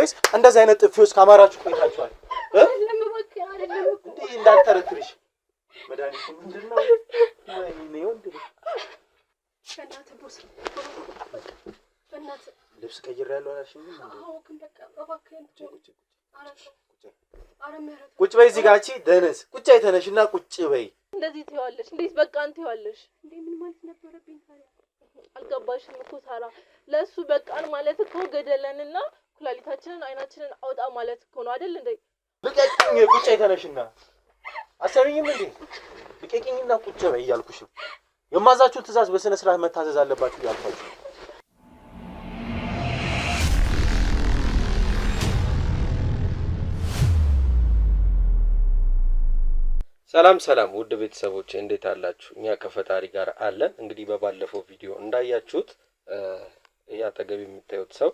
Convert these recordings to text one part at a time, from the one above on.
ወይስ እንደዚህ አይነት ጥፊዎች ካማራችሁ ቆይታችኋል? እንዴ እንዳልተረክርሽ መድኃኒቱ ምንድነው? ወይኔ ወንድ በእናትህ ቦስ በእናትህ ልብስ ቀይሬያለሁ አላልሽኝም እንዴ? አዎ ግን በቃ እባክህን ቁጭ በይ እዚህ ጋር ደነስ ቁጭ አይተነሽና ቁጭ በይ። እንደዚህ ትይዋለሽ? እንዴት በቃ አንተ ትይዋለሽ? እንዴ ምን ማለት ነበረብኝ ታዲያ? አልገባሽም እኮ ሳራ። ለሱ በቃን ማለት እኮ ገደለንና ኩላሊታችንን አይናችንን አውጣ ማለት እኮ ነው አይደል እንዴ? ልቀቂኝ ቁጭ አይተነሽና አሰሪኝም እንዴ? ልቀቂኝና ቁጭ በይ እያልኩሽ ነው። የማዛችሁን ትእዛዝ በስነ ስርዓት መታዘዝ አለባችሁ እያልኳችሁ። ሰላም ሰላም ውድ ቤተሰቦች እንዴት አላችሁ? እኛ ከፈጣሪ ጋር አለን። እንግዲህ በባለፈው ቪዲዮ እንዳያችሁት ያጠገብ የምታዩት ሰው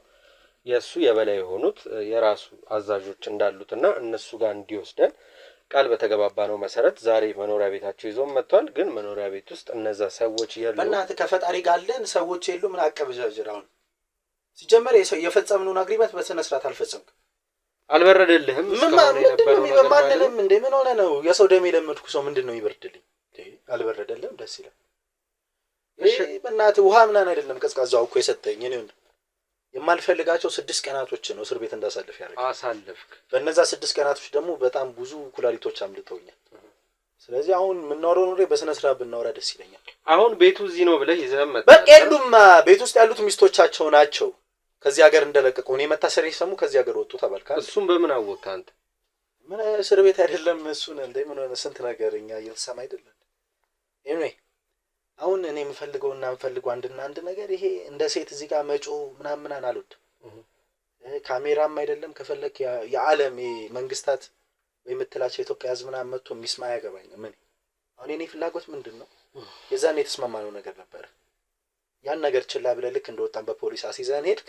የሱ የበላይ የሆኑት የራሱ አዛዦች እንዳሉትና እነሱ ጋር እንዲወስደን ቃል በተገባባነው መሰረት ዛሬ መኖሪያ ቤታቸው ይዞ መጥቷል። ግን መኖሪያ ቤት ውስጥ እነዛ ሰዎች የሉ። በእናትህ ከፈጣሪ ጋር አለን ሰዎች የሉ። ምን አቀበጃጅራው ሲጀመር የፈጸምነውን አግሪመንት በስነ ስርዓት አልፈጸምኩም። አልበረደልህም? ማንንም እንደ ምን ሆነ ነው? የሰው ደም የለመድኩ ሰው ምንድነው ይበርድልኝ? አልበረደልህም? ደስ ይላል። እሺ በእናትህ ውሃ ምናምን አይደለም ቀዝቃዛው እኮ የሰጠኝ እኔ የማልፈልጋቸው 6 ቀናቶች ነው እስር ቤት እንዳሳልፍ ያደረገኝ። አሳልፍክ። በእነዛ 6 ቀናቶች ደግሞ በጣም ብዙ ኩላሊቶች አምልጠውኛል። ስለዚህ አሁን የምናወራው ነው በስነ ስርዓት ብናወራ ደስ ይለኛል። አሁን ቤቱ እዚህ ነው ብለህ ይዘህ መጣ። በቃ የሉም። ቤት ውስጥ ያሉት ሚስቶቻቸው ናቸው። ከዚህ ሀገር እንደለቀቁ እኔ መታሰር ይሰሙ ከዚህ ሀገር ወጡ ተባልካ። እሱም በምን አወቀ አንተ? ምን እስር ቤት አይደለም እሱን እንደ ምን ሆነ ስንት ነገርኛ እየተሰማ አይደለም። ኤኒዌይ አሁን እኔ የምፈልገውና የምፈልገው አንድ ነገር ይሄ እንደ ሴት እዚህ ጋር መጮ ምናምን አልወድ። ካሜራም አይደለም ከፈለክ የዓለም መንግስታት ወይ የምትላቸው ኢትዮጵያ ህዝብ ምናምን መጥቶ የሚስማ ያገባኝ ምን አሁን እኔ ፍላጎት ምንድነው? የዛኔ የተስማማነው ነገር ነበር። ያን ነገር ችላ ብለህ ልክ እንደወጣን በፖሊስ አስይዘን ሄድክ።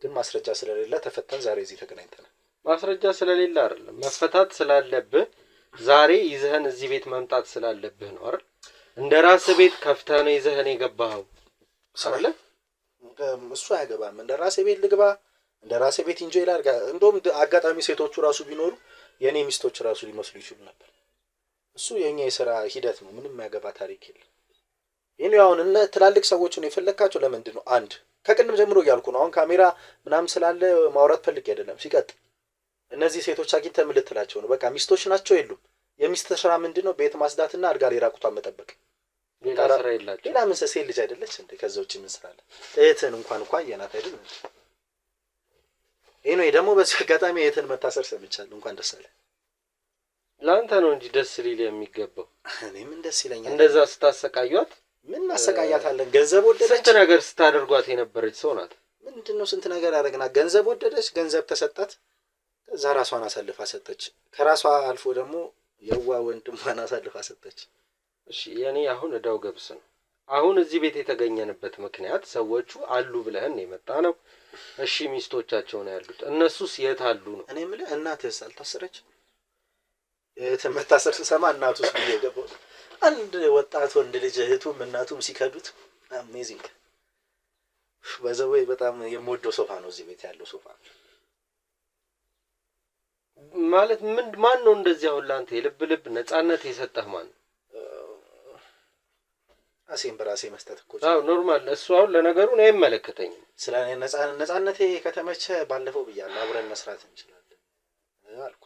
ግን ማስረጃ ስለሌለ ተፈተን ዛሬ እዚህ ተገናኝተናል። ማስረጃ ስለሌለ አይደለም መፈታት ስላለብህ ዛሬ ይዘህን እዚህ ቤት መምጣት ስላለብህ ነው አይደል? እንደራስ ቤት ከፍተህ ነው ይዘህን የገባኸው አይደል? እሱ አያገባም። እንደራስ ቤት ልግባ እንደራስ ቤት ኢንጆይ ላድርግ። እንደውም አጋጣሚ ሴቶቹ ራሱ ቢኖሩ የኔ ሚስቶች ራሱ ሊመስሉ ይችላሉ ነበር። እሱ የኛ የሥራ ሂደት ነው። ምንም ያገባ ታሪክ የለም። ይሄን አሁን እነ ትላልቅ ሰዎች ነው የፈለካቸው ለምንድን ነው? አንድ ከቅድም ጀምሮ እያልኩ ነው። አሁን ካሜራ ምናምን ስላለ ማውራት ፈልጌ አይደለም። ሲቀጥል እነዚህ ሴቶች አግኝተህ ምን ልትላቸው ነው? በቃ ሚስቶች ናቸው የሉም። የሚስት ስራ ምንድነው? ቤት ማስዳትና አልጋ ላይ ራቁቷን መጠበቅ። ሌላ ስራ የላቸው። ሌላ ምን ሴት ልጅ አይደለች እንዴ? ከዛ ውጪ ምን ስራ አለ? እህትን እንኳን አየናት አይደል? ይሄ ነው ደግሞ በዚህ አጋጣሚ እህትን መታሰር ሰምቻለሁ። እንኳን ደስ አለ። ላንተ ነው እንጂ ደስ ሊል የሚገባው። እኔ ምን ደስ ይለኛል እንደዛ ስታሰቃዩት። ምን ማሰቃያታለን? ገንዘብ ወደደች። ስንት ነገር ስታደርጓት የነበረች ሰው ናት። ምንድነው ስንት ነገር አደረግና ገንዘብ ወደደች፣ ገንዘብ ተሰጣት፣ ከዛ ራሷን አሳልፋ ሰጠች። ከራሷ አልፎ ደግሞ የዋ ወንድሟን አሳልፋ ሰጠች። እሺ የኔ አሁን እዳው ገብስ ነው። አሁን እዚህ ቤት የተገኘንበት ምክንያት ሰዎቹ አሉ ብለህን የመጣ ነው። እሺ ሚስቶቻቸው ነው ያሉት። እነሱስ የት አሉ ነው? እኔ የምልህ እናትህስ አልታሰረች? መታሰር ስሰማ እናቱስ ብዬ ገባሁ። አንድ ወጣት ወንድ ልጅ እህቱም እናቱም ሲከዱት አሜዚንግ። በዘወይ በጣም የምወደው ሶፋ ነው እዚህ ቤት ያለው ሶፋ። ማለት ምን ማን ነው እንደዚህ አሁን ላንተ የልብ ነፃነት የሰጠህ ማን? አሴን በራሴ መስጠት እኮ አዎ ኖርማል። እሱ አሁን ለነገሩ ነው አይመለከተኝም። ስለኔ ነፃነቴ ከተመቸ ባለፈው ብያለሁ አብረን መስራት እንችላለን አልኩ።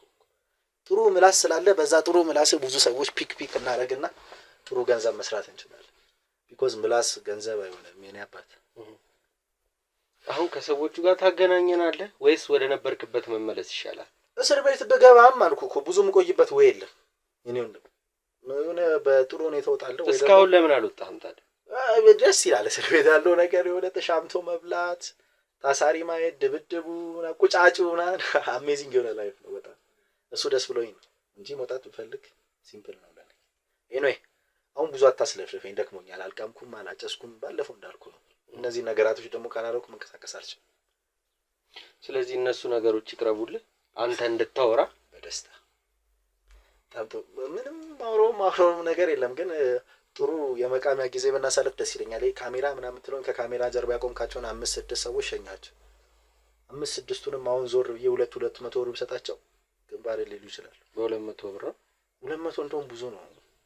ጥሩ ምላስ ስላለ በዛ ጥሩ ምላስ ብዙ ሰዎች ፒክ እናደርግና ጥሩ ገንዘብ መስራት እንችላለን። ቢኮዝ ምላስ ገንዘብ አይሆንም የኔ አባት። አሁን ከሰዎቹ ጋር ታገናኘናለህ ወይስ ወደ ነበርክበት መመለስ ይሻላል? እስር ቤት በገባም አልኩ እኮ ብዙ ምቆይበት ወይ የለም። እኔው ምን በጥሩ ሁኔታ እወጣለሁ ወይ? እስካሁን ለምን አልወጣህም ታዲያ? ደስ ይላል እስር ቤት ያለው ነገር የሆነ ተሻምቶ መብላት፣ ታሳሪ ማየት፣ ድብድቡና ቁጫጩና አሜዚንግ የሆነ ላይፍ ነው በጣም። እሱ ደስ ብሎኝ ነው እንጂ መውጣት ብፈልግ ሲምፕል ነው ለኔ። ኤኒዌይ አሁን ብዙ አታስለፍልፈኝ፣ ደክሞኛል። አልቃምኩም አላጨስኩም ባለፈው እንዳልኩ ነው። እነዚህ ነገራቶች ደግሞ ካላረኩ መንቀሳቀስ አልችልም። ስለዚህ እነሱ ነገሮች ይቅረቡልህ አንተ እንድታወራ በደስታ ታምቶ ምንም ማውራው ነገር የለም። ግን ጥሩ የመቃሚያ ጊዜ ብናሳልፍ ደስ ይለኛል። ካሜራ ምናምን ትሎን ከካሜራ ጀርባ ያቆምካቸውን 5-6 ሰዎች ሸኛቸው። 5-6ቱንም አሁን ዞር ብዬ 200 ብር ብሰጣቸው ግንባር ሊሉ ይችላል። በ200 ብር 200 እንደውም ብዙ ነው።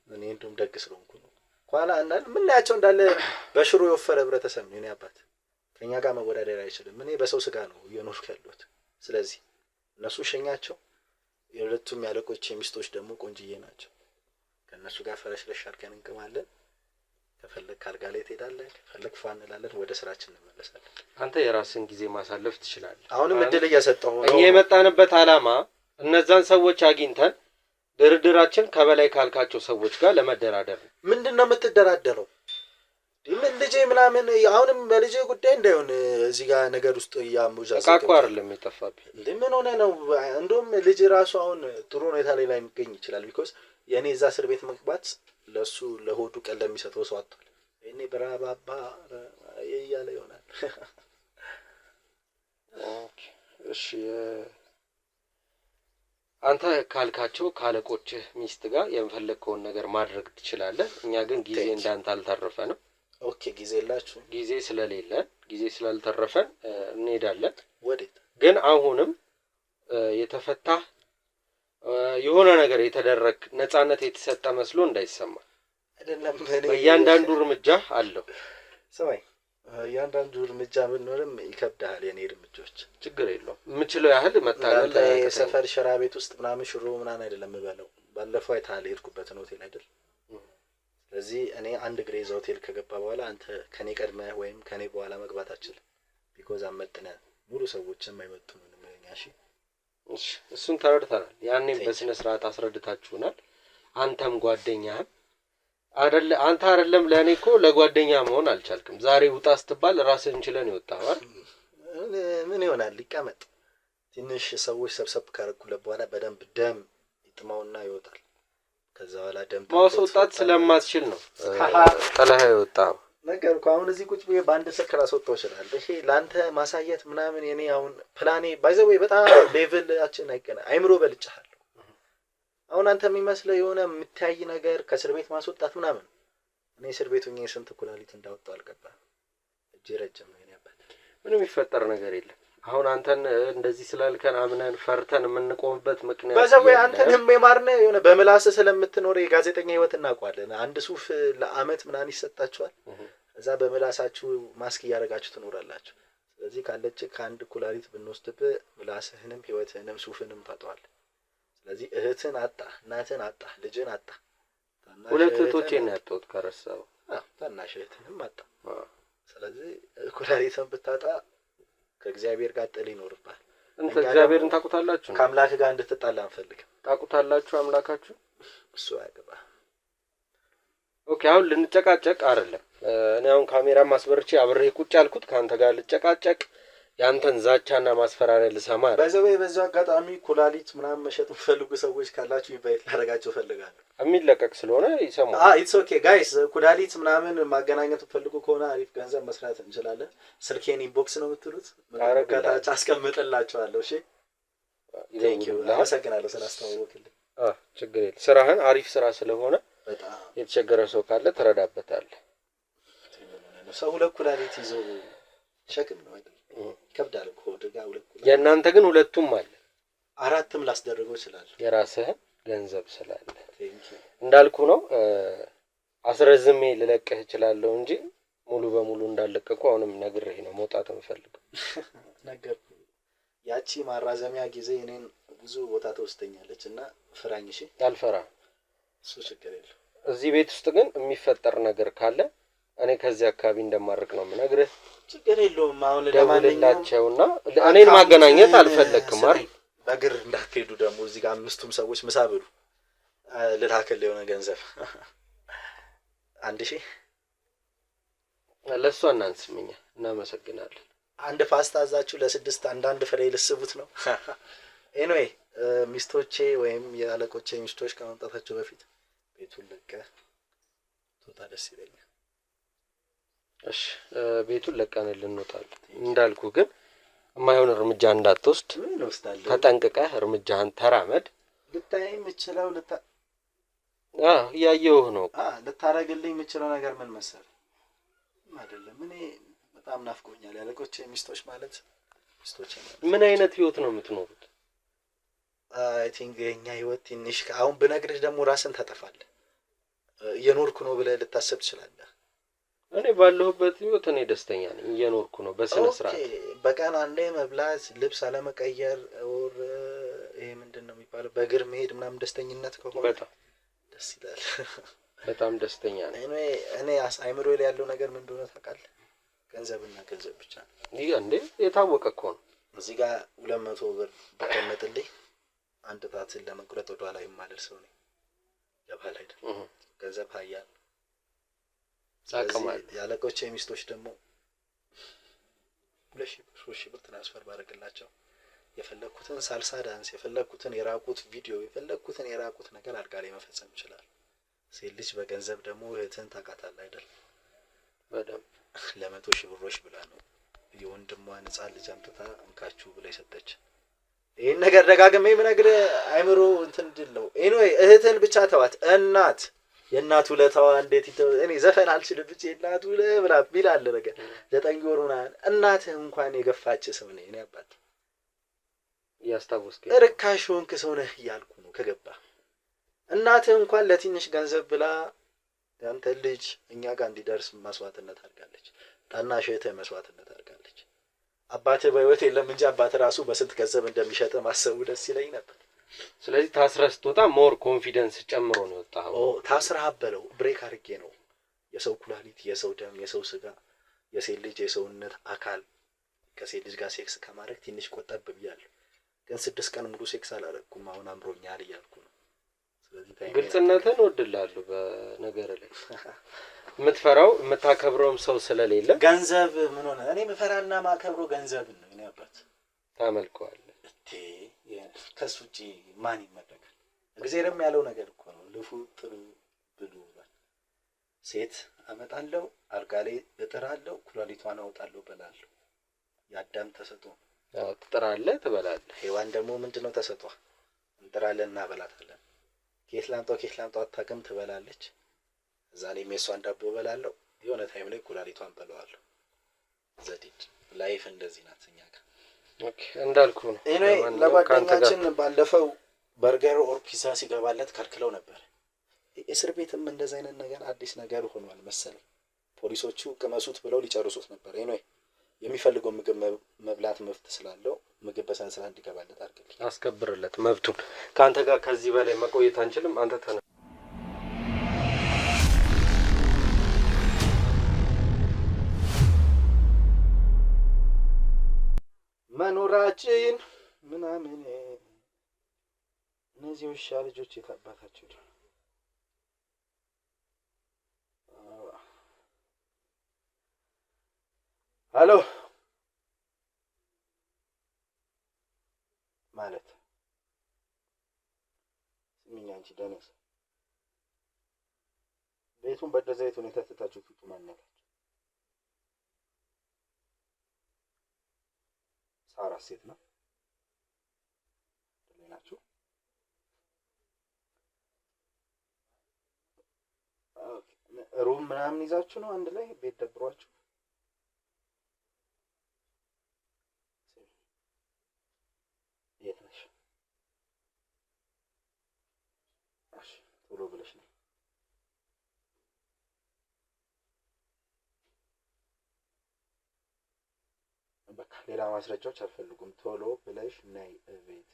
እኔ እንደውም ደግ ስለሆንኩ ነው። ኋላ አንዳንድ ምን ያቸው እንዳለ በሽሮ የወፈረ ህብረተሰብ ነው። እኔ አባት ከኛ ጋር መወዳደር አይችልም። እኔ በሰው ስጋ ነው እየኖርኩ ያለሁት። ስለዚህ እነሱ ሸኛቸው። የሁለቱም ያለቆች ሚስቶች ደግሞ ቆንጅዬ ናቸው። ከነሱ ጋር ፈረሽለሽ አድርገን እንቅማለን። ከፈለክ ካልጋ ላይ ትሄዳለህ፣ ከፈለክ ፋን እንላለን፣ ወደ ስራችን እንመለሳለን። አንተ የራስን ጊዜ ማሳለፍ ትችላለህ። አሁንም እድል እየሰጠው ነው። እኛ የመጣንበት አላማ እነዛን ሰዎች አግኝተን ድርድራችን ከበላይ ካልካቸው ሰዎች ጋር ለመደራደር ነው። ምንድነው የምትደራደረው? ምን ልጄ ምናምን አሁንም በልጄ ጉዳይ እንዳይሆን እዚህ ጋር ነገር ውስጥ ያሙጃዘ ተቃቋ አይደለም የጠፋብኝ። ምን ሆነ ነው? እንደውም ልጅ ራሱ አሁን ጥሩ ሁኔታ ላይ የሚገኝ ይችላል። ቢኮዝ የኔ እዛ እስር ቤት መግባት ለሱ ለሆዱ ቀን ለሚሰጠው ሰው አጥቷል። እኔ በራባባ እያለ ይሆናል። ኦኬ እሺ፣ አንተ ካልካቸው ካለቆችህ ሚስት ጋር የምፈልከውን ነገር ማድረግ ትችላለህ። እኛ ግን ጊዜ እንዳንተ አልተረፈንም። ኦኬ ጊዜ የላችሁ? ጊዜ ስለሌለን ጊዜ ስላልተረፈን እንሄዳለን። ወዴት ግን አሁንም የተፈታ የሆነ ነገር የተደረግ ነፃነት የተሰጠ መስሎ እንዳይሰማ አይደለም። በእያንዳንዱ እርምጃ አለው። ሰማይ እያንዳንዱ እርምጃ ብንኖርም ይከብዳል። የኔ እርምጃዎች ችግር የለውም። የምችለው ያህል መታገል። የሰፈር ሽራ ቤት ውስጥ ምናምን ሽሮ ምናምን አይደለም የምበለው። ባለፈው አይተሃል የሄድኩበትን ሆቴል አይደል? ስለዚህ እኔ አንድ ግሬ እዛ ሆቴል ከገባ በኋላ አንተ ከኔ ቀድመህ ወይም ከኔ በኋላ መግባት አትችልም። ቢኮዝ አመጥነህ ሙሉ ሰዎችን የማይመጡንም እሺ፣ እሱን ተረድተናል። ያኔም በስነ ስርዓት አስረድታችሁናል። አንተም ጓደኛህም አይደለ? አንተ አይደለም ለእኔ እኮ ለጓደኛ መሆን አልቻልክም። ዛሬ ውጣ ስትባል ራስህን ችለን ይወጣው አይደል? ምን ይሆናል? ሊቀመጥ ትንሽ ሰዎች ሰብሰብ ካረኩለት በኋላ በደንብ ደም ይጥማውና ይወጣል። ከዛ በኋላ ደም ማውጣት ስለማትችል ነው ጠላህ ይወጣው ነገር እኮ አሁን እዚህ ቁጭ ብዬ በአንድ ሰክራ አስወጣው ይችላል። እሺ ላንተ ማሳየት ምናምን የኔ አሁን ፕላኔ ባይዘው በጣም ሌቭላችን አይቀና አይምሮ በልጫለሁ። አሁን አንተ የሚመስለው የሆነ የምታይ ነገር ከእስር ቤት ማስወጣት ምናምን። እኔ እስር ቤት ሆኜ ስንት ኩላሊት እንዳወጣው አልገባም። እጄ ረጅም ነው። ያባል ምንም የሚፈጠር ነገር የለም። አሁን አንተን እንደዚህ ስላልከን አምነን ፈርተን የምንቆምበት ምክንያት ባይዘው አንተንም የማርነ የሆነ በምላስ ስለምትኖር የጋዜጠኛ ህይወት እናውቀዋለን። አንድ ሱፍ ለአመት ምናምን ይሰጣችኋል። እዛ በምላሳችሁ ማስክ እያደረጋችሁ ትኖራላችሁ። ስለዚህ ካለች ከአንድ ኩላሊት ብንወስድብህ ምላስህንም ህይወትህንም ሱፍንም ታጠዋል። ስለዚህ እህትን አጣ፣ እናትን አጣ፣ ልጅን አጣ። ሁለት እህቶቼን ያጣሁት ከረሳው። ታናሽ እህትንም አጣ። ስለዚህ ኩላሊትን ብታጣ ከእግዚአብሔር ጋር ጥል ይኖርባል። እንተ እግዚአብሔርን ታውቁታላችሁ? ከአምላክ ጋር እንድትጣላ አንፈልግም። ታውቁታላችሁ አምላካችሁ? እሱ ያገባ ኦኬ። አሁን ልንጨቃጨቅ አይደለም። እኔ አሁን ካሜራ ማስበርቼ አብሬ ቁጭ ያልኩት ካንተ ጋር ልጨቃጨቅ ያንተን ዛቻና ማስፈራሪያ ልሰማ አይደል? በዛው አጋጣሚ ኩላሊት ምናምን መሸጥ ፈልጉ ሰዎች ካላችሁ ኢንቫይት ላደርጋችሁ ፈልጋለሁ። የሚለቀቅ ስለሆነ ይሰማል። ኢትስ ኦኬ ጋይስ። ኩላሊት ምናምን ማገናኘት ፈልጉ ከሆነ አሪፍ ገንዘብ መስራት እንችላለን። ስልኬን ኢንቦክስ ነው የምትሉት፣ ከታች አስቀምጥላችኋለሁ። እሺ ቴንክ ዩ። አመሰግናለሁ ስላስተዋወቅልኝ። ችግር የለም። ስራህን አሪፍ ስራ ስለሆነ በጣም የተቸገረ ሰው ካለ ትረዳበታለህ። ሰው ሁለት ኩላሊት ይዞ ሸክም ነው አይደል? ይከብዳል እኮ ድጋ ሁለት ኩላሊት። የእናንተ ግን ሁለቱም አለ። አራትም ላስደርገው ይችላል። የራስህን ገንዘብ ስላለ ቴንክ ዩ። እንዳልኩ ነው። አስረዝሜ ልለቅህ እችላለሁ እንጂ ሙሉ በሙሉ እንዳለቀቁ አሁንም ነግሬህ ነው መውጣት የምፈልገው። ነገርኩ። ያቺ ማራዘሚያ ጊዜ እኔን ብዙ ቦታ ተወስተኛለች እና ፍራኝ። እሺ ያልፈራ እሱ ችግር የለው። እዚህ ቤት ውስጥ ግን የሚፈጠር ነገር ካለ እኔ ከዚህ አካባቢ እንደማርቅ ነው የምነግርህ። ችግር የለውም። አሁን ለማንኛውም እኔን ማገናኘት አልፈለክም አይደል? በእግር እንዳትሄዱ ደግሞ እዚህ ጋር አምስቱም ሰዎች ምሳ ብሉ። ልላክልህ የሆነ ገንዘብ 1000 ለእሷ እናንስምኛ። እናመሰግናለን። አንድ ፓስታ አዛችሁ ለ6 አንዳንድ ፍሬ ልስቡት ነው። ኤኒዌይ ሚስቶቼ ወይም የአለቆቼ ሚስቶች ከመምጣታቸው በፊት ቤቱን ለቀህ ትወጣ ደስ ይለኛል። እሺ ቤቱን ለቀን ልንወጣለን። እንዳልኩ ግን የማይሆን እርምጃ እንዳትወስድ ተጠንቅቀህ እርምጃህን ተራመድ። ልታይ የምችለው እያየሁህ ነው። ልታረግልኝ የምችለው ነገር ምን መሰለህ? አይደለም እኔ በጣም ናፍቆኛል። ያለቆቼ ሚስቶች ማለት ሚስቶች ምን አይነት ህይወት ነው የምትኖሩት? አይ ቲንክ የኛ ህይወት ትንሽ አሁን ብነግርህ ደግሞ ራስን ታጠፋለህ። እየኖርኩ ነው ብለህ ልታሰብ ትችላለህ። እኔ ባለሁበት ህይወት እኔ ደስተኛ ነኝ፣ እየኖርኩ ነው በስነ ስርዓት። በቀን አንዴ መብላት፣ ልብስ አለመቀየር ኦር ይሄ ምንድነው የሚባለው በእግር መሄድ ምናምን ደስተኝነት ከሆነ በጣም ደስ ይላል። በጣም ደስተኛ ነኝ። እኔ አይምሮ ላይ ያለው ነገር ምን እንደሆነ ታውቃለህ? ገንዘብና ገንዘብ ብቻ ነው። ይሄ እንዴ የታወቀ እኮ ነው። እዚህ ጋር 200 ብር በቀመጥልኝ አንድ ጣትን ለመቁረጥ ወደ ኋላ የማልል ሰው ነኝ። ያባል አይደል? ገንዘብ ኃያል አቀማል። ያለቆች የሚስቶች ደግሞ 2000 ብር 3000 ብር ትራንስፈር ባደረግላቸው የፈለኩትን ሳልሳ ዳንስ፣ የፈለኩትን የራቁት ቪዲዮ፣ የፈለኩትን የራቁት ነገር አልጋ ላይ መፈጸም ይችላል። ሴት ልጅ በገንዘብ ደግሞ እህትን ታውቃታለህ አይደል? በደምብ ለ100,000 ብሮች ብላ ነው የወንድሟን ሕፃን ልጅ አምጥታ እንካችሁ ብላ የሰጠች። ይሄን ነገር ደጋግሜ የምነግርህ አይምሮ እንትን ድል ነው። ኤኒዌይ እህትን ብቻ ተዋት። እናት የእናቱ ለታዋ እንዴት እኔ ዘፈን አልችልም ብቻ የእናቱ ለብላ ቢላል ነገር 9 ወር ምናምን እናትህ እንኳን የገፋች ሰው ነኝ እኔ አባት ያስታውስክ ርካሽ ሆንክ ሰው ነህ እያልኩ ነው። ከገባ እናትህ እንኳን ለትንሽ ገንዘብ ብላ ያንተ ልጅ እኛ ጋር እንዲደርስ መስዋዕትነት አድርጋለች። ታናሽ እህትህ መስዋዕትነት አድርጋለች። አባትህ በህይወት የለም እንጂ አባትህ ራሱ በስንት ገንዘብ እንደሚሸጥ ማሰቡ ደስ ይለኝ ነበር። ስለዚህ ታስረህ ስትወጣ ሞር ኮንፊደንስ ጨምሮ ነው የወጣኸው። ታስረህ አበለው ብሬክ አድርጌ ነው የሰው ኩላሊት፣ የሰው ደም፣ የሰው ስጋ፣ የሴት ልጅ የሰውነት አካል ከሴት ልጅ ጋር ሴክስ ከማድረግ ትንሽ ቆጠብ ብያለሁ። ግን 6 ቀን ሙሉ ሴክስ አላደረኩም። አሁን አምሮኛል እያልኩ ነው። ስለዚህ ግልጽነትን እወድልሃለሁ። በነገር ላይ የምትፈራው የምታከብረውም ሰው ስለሌለ ገንዘብ ምን ሆነ? እኔ ምፈራና ማከብረው ገንዘብን ነው። እኔ አባት ታመልከዋለህ እቴ ከሱ ውጪ ማን ይመለካል? እግዚአብሔርም ያለው ነገር እኮ ነው። ልፉ ጥሩ ብሉ ብሏል። ሴት አመጣለሁ፣ አልጋ ላይ እጥራለሁ፣ ኩላሊቷን አወጣለሁ በላለሁ። ያዳም ተሰጥቶ ያው ትጥራለህ፣ ትበላለህ። ሔዋን ደግሞ ምንድነው ተሰጥቷ? እንጥራለን እና በላታለን። ኬት ላምጣው አታውቅም፣ ትበላለች። እዛ ላይ ሜሷን ዳቦ በላለሁ። የሆነ ታይም ላይ ኩላሊቷን በለዋለሁ። ዘዲድ ላይፍ እንደዚህ ናት እኛ ጋር። ኦኬ እንዳልኩ ነው። ኤኒዌይ ለጓደኛችን ባለፈው በርገር ኦር ፒዛ ሲገባለት ከልክለው ነበር። እስር ቤትም እንደዛ አይነት ነገር አዲስ ነገር ሆኗል መሰለኝ። ፖሊሶቹ ቅመሱት ብለው ሊጨርሱት ነበር። ኤኒዌይ የሚፈልገው ምግብ መብላት መብት ስላለው ምግብ በሰነ ስርዓት እንዲገባለት አድርግልኝ፣ አስከብርለት መብቱን። ካንተ ጋር ከዚህ በላይ መቆየት አንችልም። አንተ ተነ መኖራችን ምናምን እነዚህ ውሻ ልጆች የታባታቸው ደ ሄሎ ማለት ስሚኝ አንቺ ደነስ ቤቱን በደዛ አይነት ሁኔታ ትታችሁ ትጡ ማናላችሁ? ሳራ ሴት ነው ለናችሁ። ኦኬ ሩም ምናምን ይዛችሁ ነው አንድ ላይ ቤት ደብሯችሁ? የት ነሽ? እሺ ቶሎ ብለሽ ነው። በቃ ሌላ ማስረጃዎች አልፈልጉም። ቶሎ ብለሽ ነይ ቤት።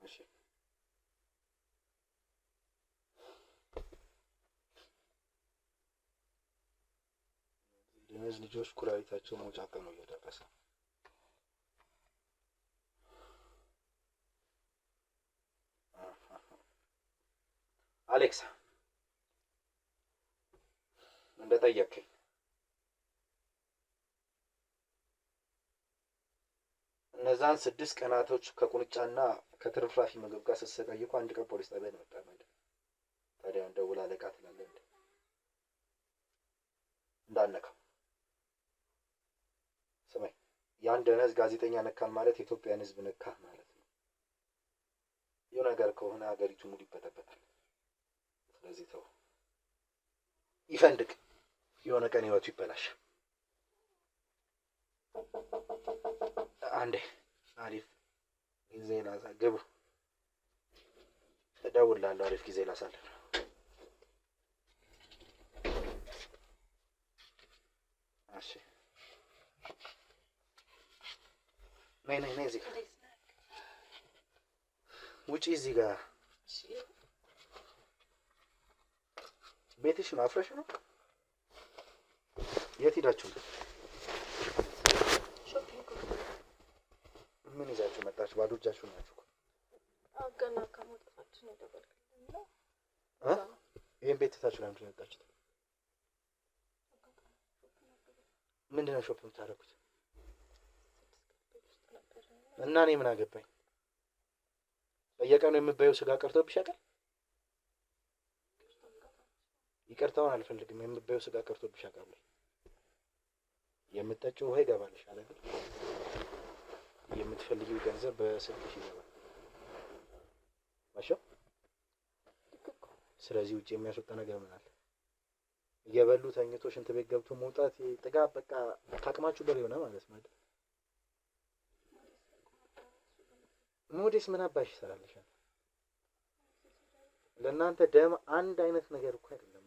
እሺ እነዚህ ልጆች ኩላሊታቸው መውጫ ቀኑ እየደረሰ አሌክሳ እንደጠየቅኝ እነዛን 6 ቀናቶች ከቁንጫና ከትርፍራፊ ምግብ ጋር ስትሰቃይ እኮ አንድ ቀን ፖሊስ ጣቢያ ነው መጣ። ታዲያ እንደውላ አለቃ ትላለህ እንዴ? እንዳነካው ስማኝ፣ ያን ደነዝ ጋዜጠኛ ነካን ማለት የኢትዮጵያን ሕዝብ ነካ ማለት ነው። ይኸው ነገር ከሆነ ሀገሪቱ ሙሉ ይበጠበጣል። ስለዚህ ተው፣ ይፈንድቅ፣ የሆነ ቀን ህይወቱ ይበላሽ። አንዴ አሪፍ ጊዜ ግቡ። እደውልልሃለሁ። አሪፍ ጊዜ ላሳልፍ። እሺ ነይ እዚህ ጋር ውጪ። እዚህ ጋር ቤትሽ ነው? አፍረሽ ነው? የት ሄዳችሁ? ምን ይዛችሁ መጣችሁ? ባዶ እጃችሁ ናችሁ። ገና ከመውጣታችን የደወልክልኝ ነው? ይሄን ቤት ትታችሁ ለምንድን ነው የመጣችሁት? ምንድን ነው ሾፕ የምታደርጉት? እና እኔ ምን አገባኝ? በየቀኑ የምትበይው ስጋ ቀርቶብሽ ያውቃል? ይቅርታውን አልፈልግም። የምትበይው ስጋ ቀርቶብሽ ያውቃል? የምትጠጪው ውሃ ይገባልሽ አይደል? የምትፈልጊው ገንዘብ በስልክሽ ይገባል። ማሻ ስለዚህ ውጭ የሚያስወጣ ነገር ምን አለ? እየበሉ ተኝቶ ሽንት ቤት ገብቶ መውጣት ጥጋብ፣ በቃ ታቅማችሁ በላይ ሆነ ማለት ነው። ሞዴስ ምን አባሽ ይሰራልሻል? ለእናንተ ደም አንድ አይነት ነገር እኮ አይደለም።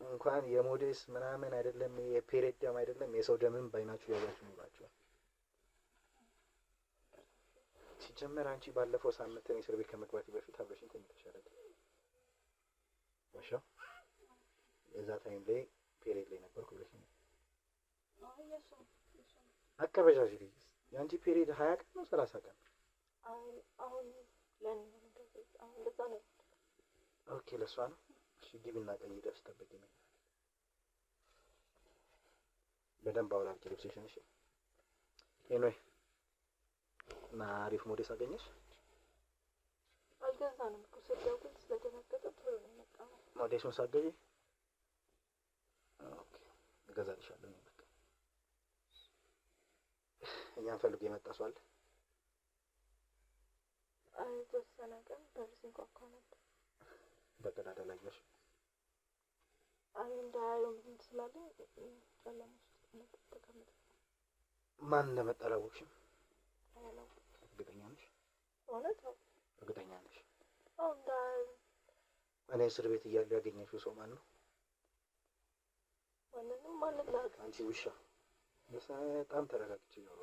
እንኳን የሞዴስ ምናምን አይደለም፣ የፔሬድ ደም አይደለም፣ የሰው ደምም ባይናችሁ ያዛችሁ ኖራችኋል። ሲጀመር አንቺ ባለፈው ሳምንት እኔ እስር ቤት ከመግባቴ በፊት አብረሽኝ ተኝተሻል አይደል? ማሻ የዛ ታይም ላይ ፔሬድ ላይ ነበርኩ ብለሽኝ አቀበጃጅ ልጅ። የአንቺ ፔሬድ 20 ቀን ነው 30 ቀን? አሁን ለኔ አሁን ለዛ ነው። ኦኬ ለሷ ነው። እሺ ግቢና ቀይ ደስ ጠብቂኝ። በደንብ አውላልቂ ልብስሽን። እሺ ኤኖይ እና አሪፍ ሞዴስ አገኘሽ? አልገዛንም እኮ ስደውል ስለደነገጠ ቶሎ ነው የመጣው። ሞዴሱን ሳገኝ ኦኬ እገዛልሻለሁ። በቃ እኛን ፈልጎ የመጣ ሰው አለ? የተወሰነ ቀን በርሲን ኳኳ ነበር። በቀዳዳ ላይ ያሽ እንዳያየው ምን ስላለኝ ጨለማ ውስጥ ነበር ተቀምጠ። ማን እንደመጣ አላወቅሽም? እርግጠኛ ነሽ? እውነት እርግጠኛ ነሽ? እኔ እስር ቤት እያለሁ ያገኘሽው ሰው ማን ነው? ማንም ላቅ። አንቺ ውሻ በጣም ተረጋግቼ ነው።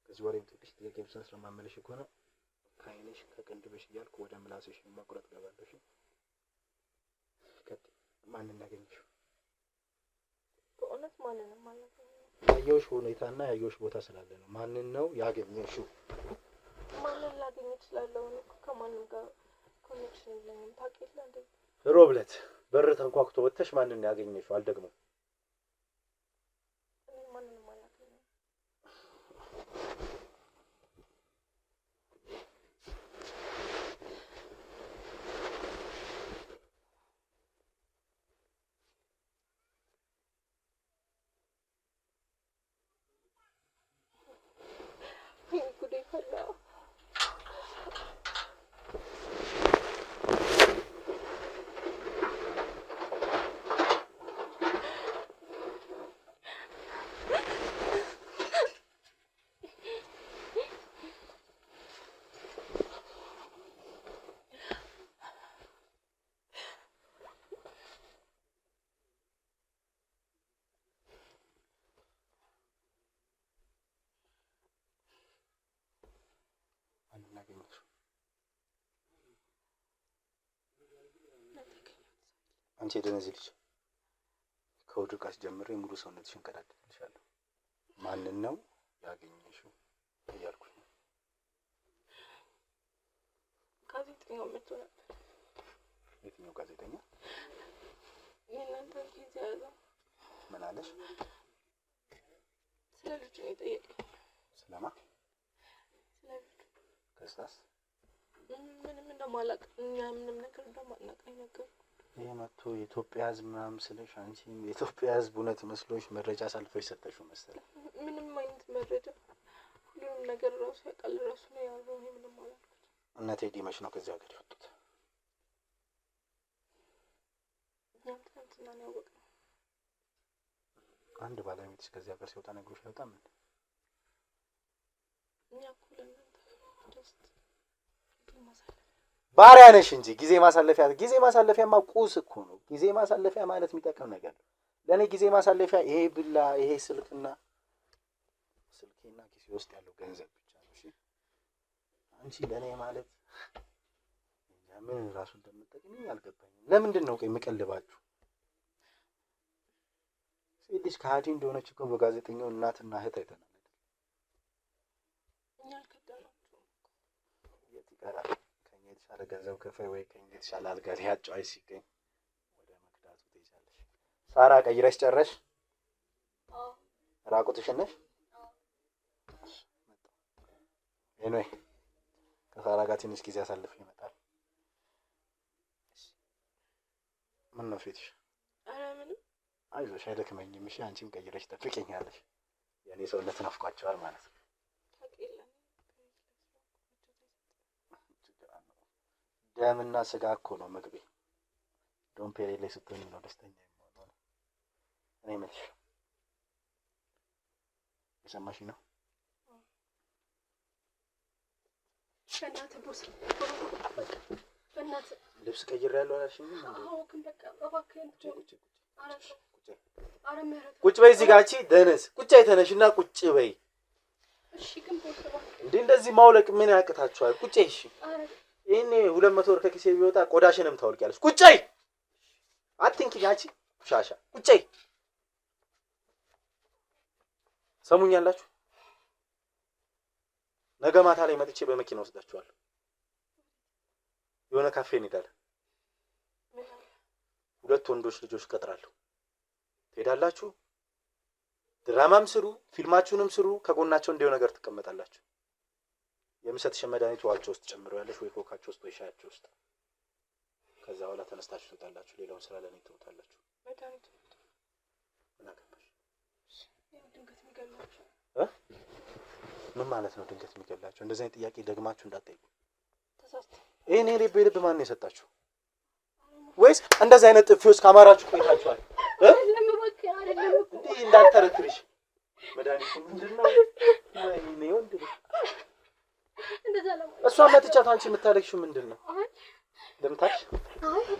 ከዚህ ወሬም ትንሽ ጥያቄ ብቻ ስለማመለሽ ከሆነ ከዓይንሽ ከቅንድብሽ እያልኩ ወደ ምላስሽ መቁረጥ ገባለሽ። ማንን ያገኘሽው? በእውነት ማንንም ማለት ነው። ያየሁሽ ሁኔታና ያየሁሽ ቦታ ስላለ ነው። ማንን ነው ያገኘሽው? ማንን ላገኝ እችላለሁ? ከማንም ጋር ኮኔክሽን የለኝም። ታውቂያለሽ እንዴ? ሮብለት በር ተንኳኩቶ ወጥተሽ ማንን ያገኘሽው? አልደግሞም። እኔ ማንንም አላገኘም። ጉዴ ፈላ። አንቺ የደነዚህ ልጅ ከውድቃስ ጀምሬ ሙሉ ሰውነትሽን ቀዳድልሻለሁ። ማንን ነው ያገኘሽው እያልኩኝ ነው። ጋዜጠኛው መጥቶ ነበር። የትኛው ጋዜጠኛ? የእናንተ ጊዜ ያዘ። ምን አለሽ? ስለ ልጁ ነው የጠየቀኝ። ስለማ? ስለ ልጁ። ከሳስ? ምንም እንደማላውቅ እኛ ምንም ነገር እንደማናውቅ ነገር። ይሄ መጥቶ የኢትዮጵያ ሕዝብ ምናምን ስለሽ አንቺም የኢትዮጵያ ሕዝብ እውነት መስሎሽ መረጃ አሳልፈሽ ሰጠሽው መሰለኝ። ምንም አይነት መረጃ ሁሉንም ነገር ራሱ ያውቃል። ራሱ ነው ያለው። እኔ ምንም አላልኩት። እና ቴዲ መች ነው ከዚህ ሀገር የወጡት? እኛም ትናንትና ነው ያወቅነው። አንድ ባለቤትሽ ከዚህ ሀገር ሲወጣ ነግሮሽ አይወጣም እንዴ? እኛ እኮ ለእናንተ ጀስት ባሪያ ነሽ እንጂ ጊዜ ማሳለፊያማ ቁስ እኮ ነው። ጊዜ ማሳለፊያ ማለት የሚጠቅም ነገር ነው። ለእኔ ጊዜ ማሳለፊያ ይሄ ብላ ይሄ ስልኬና ኪሴ ውስጥ ያለው ገንዘብ ብቻ ነው። እሺ አንቺ ለእኔ ማለት ምን ራሱ እንደምጠቅም አልገባኝም። ለምንድን ነው ቆይ የምቀልባችሁ? ሴት ልጅ ከሃዲ እንደሆነች እኮ በጋዜጠኛው እናትና እህት አይተናል። እኛ አልከዳናችሁም። የት ይቀራል? ከእኛ የተሻለ ገንዘብ ከፋይ ወይ ከእኛ የተሻለ አልጋ ላይ አጫዋች ሲገኝ ወደ መክዳቱ ትይዛለሽ። ሳራ ቀይረሽ ጨረሽ? ራቁትሽን ነሽ? ኤኒዌይ ከሳራ ጋር ትንሽ ጊዜ አሳልፍ ይመጣል። ምን ነው ፊትሽ? ኧረ ምንም። አይዞሽ አይደክመኝም። እሺ አንቺም ቀይረሽ ጠብቂኛለሽ። የኔ ሰውነት ናፍቋቸዋል ማለት ነው። ደምና ስጋ እኮ ነው ምግቤ። ዶምፔሬ ላይ ስትሆኝ ነው ደስተኛ የምሆነው። እኔ የምልሽ የሰማሽኝ ነው? በእናትህ ቦስ በእናትህ ልብስ ቀይሬያለሁ አላልሽኝም እንዴ? አዎ ግን በቃ እባክህን ቁጭ በይ እዚህ ጋር አንቺ ደነስ ቁጭ አይተነሽና ቁጭ በይ። እሺ ግን ቦስ እባክህ እንዴ እንደዚህ ማውለቅ ምን ያቅታችኋል? ቁጭ እሺ። ይሄኔ 200 ብር ከኪሴ ቢወጣ ቆዳሽንም ታወልቂያለሽ። ቁጭ በይ አትንኪኝ አንቺ ሻሻ ቁጭ በይ። ሰሙኛላችሁ? ነገ ማታ ላይ መጥቼ በመኪና ወስዳችኋለሁ። የሆነ ካፌ እንሄዳለን። 2 ወንዶች ልጆች ቀጥራለሁ። ትሄዳላችሁ። ድራማም ስሩ፣ ፊልማችሁንም ስሩ። ከጎናቸው እንደው ነገር ትቀመጣላችሁ። የምሰጥሽ መድኃኒት ዋልቾ ውስጥ ጨምረዋለሽ ወይ ኮካቸው ውስጥ ወይ ሻያቸው ውስጥ። ከዛ በኋላ ተነስታችሁ ትወጣላችሁ። ሌላውን ስራ ለኔ ትወጣላችሁ። መድኃኒቱ ምን አገባሽ? ድንገት የሚገላችሁ ምን ማለት ነው? ድንገት የሚገላችሁ? እንደዚህ አይነት ጥያቄ ደግማችሁ እንዳትጠይቁ። ተሳስተ እኔ ልብ ማን ነው የሰጣችሁ? ወይስ እንደዚህ አይነት ጥፊዎች ካማራችሁ ቆይታችኋል? አይደለም እባክህ አይደለም እኮ እንዴ እንዳልተረክርሽ መድኃኒቱ ምንድነው? ወይኔ ወንድ እንደዛ ነው። እሷ መጥቻት አንቺ የምታለቅሽው ምንድነው? ልምታሽ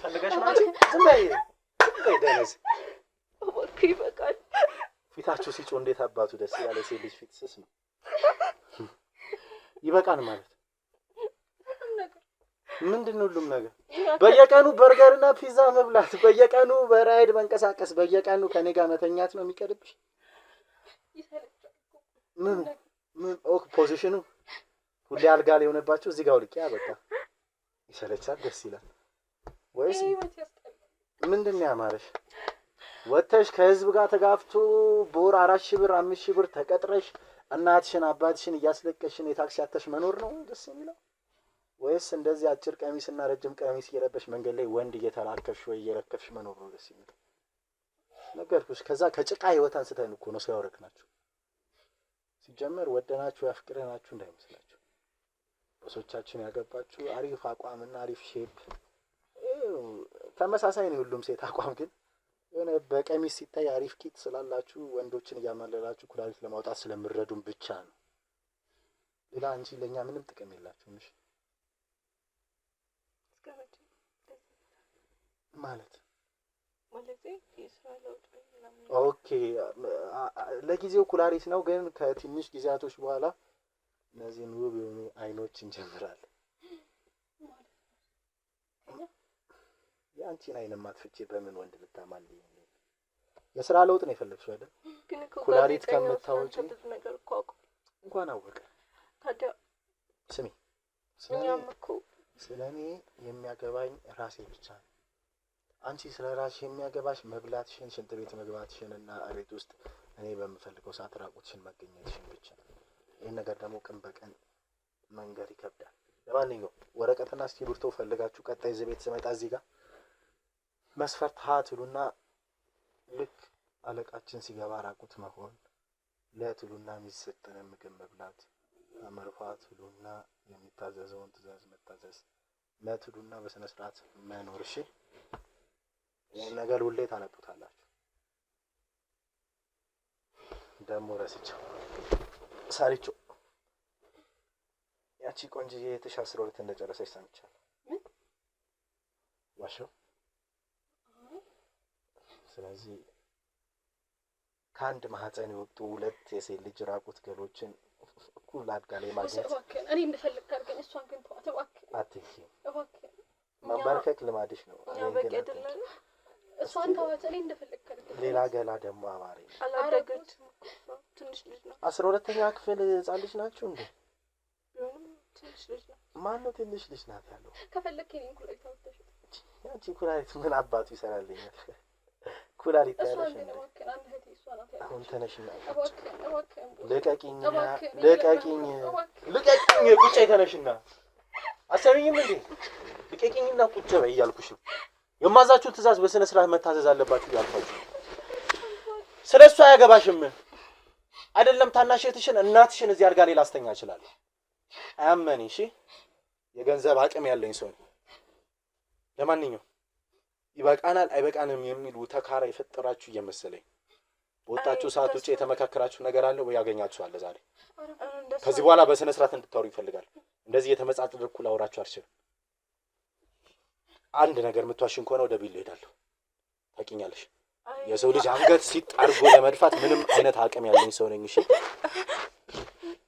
ፈልገሽ ነው አንቺ? ዝም በይ ደነዝ። እባክህ ይበቃል። ፊታችሁ ሲጮህ እንዴት አባቱ ደስ ያለ ሴት ልጅ ፊት ስስ ነው። ይበቃል ማለት ምንድነው? ሁሉም ነገር በየቀኑ በርገርና ፒዛ መብላት፣ በየቀኑ በራይድ መንቀሳቀስ፣ በየቀኑ ከኔ ጋር መተኛት ነው የሚቀርብሽ? ምን ፖዚሽኑ ሁሌ አልጋ ላይ የሆነባችሁ እዚህ ጋር ውልቂያ በቃ ይሰለቻል። ደስ ይላል ወይስ ምንድነው ያማረሽ? ወተሽ ከህዝብ ጋር ተጋፍቶ በወር 4000 ብር 5000 ብር ተቀጥረሽ እናትሽን አባትሽን እያስለቀሽን የታክሲ አተሽ መኖር ነው ደስ የሚለው? ወይስ እንደዚህ አጭር ቀሚስና ረጅም ቀሚስ እየለበሽ መንገድ ላይ ወንድ እየተላከፍሽ ወይ እየለከፍሽ መኖር ነው ደስ የሚለው? ነገርኩሽ። ከዛ ከጭቃ ህይወት አንስተን እኮ ነው ሲያወረክናችሁ። ሲጀመር ወደናችሁ ያፍቅረናችሁ እንዳይመስላችሁ። በሶቻችን ያገባችሁ አሪፍ አቋምና አሪፍ ሼፕ ተመሳሳይ ነው ሁሉም ሴት አቋም፣ ግን የሆነ በቀሚስ ሲታይ አሪፍ ኪት ስላላችሁ ወንዶችን እያመለላችሁ ኩላሊት ለማውጣት ስለምረዱን ብቻ ነው። ሌላ አንቺ ለኛ ምንም ጥቅም የላችሁም። እሺ ማለት የስራ ለውጥ ምናምን ኦኬ። ለጊዜው ኩላሊት ነው፣ ግን ከትንሽ ጊዜያቶች በኋላ እነዚህን ውብ የሆኑ አይኖች እንጀምራለን። የአንቺን አይን ማጥፍቼ በምን ወንድ ልታማልኝ? የስራ ለውጥ ነው የፈለግሽው አይደል? ኩላሊት ከምታወጪ ነገር እኮ እንኳን አወቀ። ታዲያ ስሚ እኛም እኮ ስለኔ የሚያገባኝ ራሴ ብቻ ነው። አንቺ ስለ ራስሽ የሚያገባሽ መብላትሽን፣ ሽንት ቤት መግባትሽን እና ቤት ውስጥ እኔ በምፈልገው ሰዓት ራቁትሽን መገኘትሽን ብቻ። ይሄን ነገር ደግሞ ቀን በቀን መንገር ይከብዳል። ለማንኛውም ወረቀትና እስክሪብቶ ፈልጋችሁ ቀጣይ እዚህ ቤት ስመጣ እዚህ ጋር መስፈርት ትሉና ልክ አለቃችን ሲገባ ራቁት መሆን፣ ለትሉና የሚሰጠንን ምግብ መብላት፣ አመርፋ ትሉና የሚታዘዘውን ትእዛዝ መታዘዝ፣ መትሉና በስነ ስርዓት መኖር። እሺ ይሄን ነገር ሁሌ ታነቡታላችሁ። ደግሞ ረስቸው ሳሪቸው ያቺ ቆንጅዬ እህትሽ 12 እንደጨረሰች ሰምቻለሁ። ዋሸው? ስለዚህ ከአንድ ማህፀን የወጡ 2 የሴት ልጅ ራቁት ገሎችን እኩል አድጋ ላይ ማግኘት እኔ እንደፈለግ አድርገኝ። እሷን ግን ተዋት እባክህ። አትንኪ። እባክህ ማንበርከክ ልማድሽ ነው። በቂ አይደለም። እሷን ተዋት። እኔ እንደፈለግ አድርገኝ። ሌላ ገላ ደግሞ አማረኝ። አላደገችም። ትንሽ ልጅ ነው። 12ኛ ክፍል ህጻን ልጅ ናችሁ እንዴ? ቢሆንም ትንሽ ልጅ ነው። ማነው ትንሽ ልጅ ናት ያለው? ከፈለክ እኔን ኩላሊት አውጥተሽ ያንቺ ኩላሊት ምን አባቱ ይሰራልኛል? ኩላሊት ያለሽ እሷን ግን እባክህ አንድ እህቴ እሷ ናት ያለች። አሁን ተነሽና እባክህ ልቀቂኝ፣ እባክህ ልቀቂኝ፣ ልቀቂኝ። ቁጭ ተነሽና አሰብኝም እንዴ? ልቀቂኝና ቁጭ በይ እያልኩሽ ነው። የማዛችሁን ትእዛዝ በስነ ስርዓት መታዘዝ አለባችሁ እያልኳችሁ ነው። ስለሱ አያገባሽም። አይደለም ታናሽትሽን እናትሽን እዚህ አልጋ ላይ ላስተኛ እችላለሁ። አያመኒ። እሺ የገንዘብ አቅም ያለኝ ሰው ነው። ለማንኛውም ይበቃናል አይበቃንም የሚሉ ተካራ የፈጠራችሁ እየመሰለኝ በወጣችሁ ሰዓት ውጪ የተመካከራችሁ ነገር አለ ወይ? ያገኛችኋል ዛሬ። ከዚህ በኋላ በስነ ስርዓት እንድታወሩ ይፈልጋል። እንደዚህ የተመጻጸድኩ ላውራችሁ አልችልም። አንድ ነገር የምትዋሽን ከሆነ ወደ ቢል ሄዳለሁ። ታውቂኛለሽ። የሰው ልጅ አንገት ሲጣርጎ ለመድፋት ምንም አይነት አቅም ያለኝ ሰው ነኝ። እሺ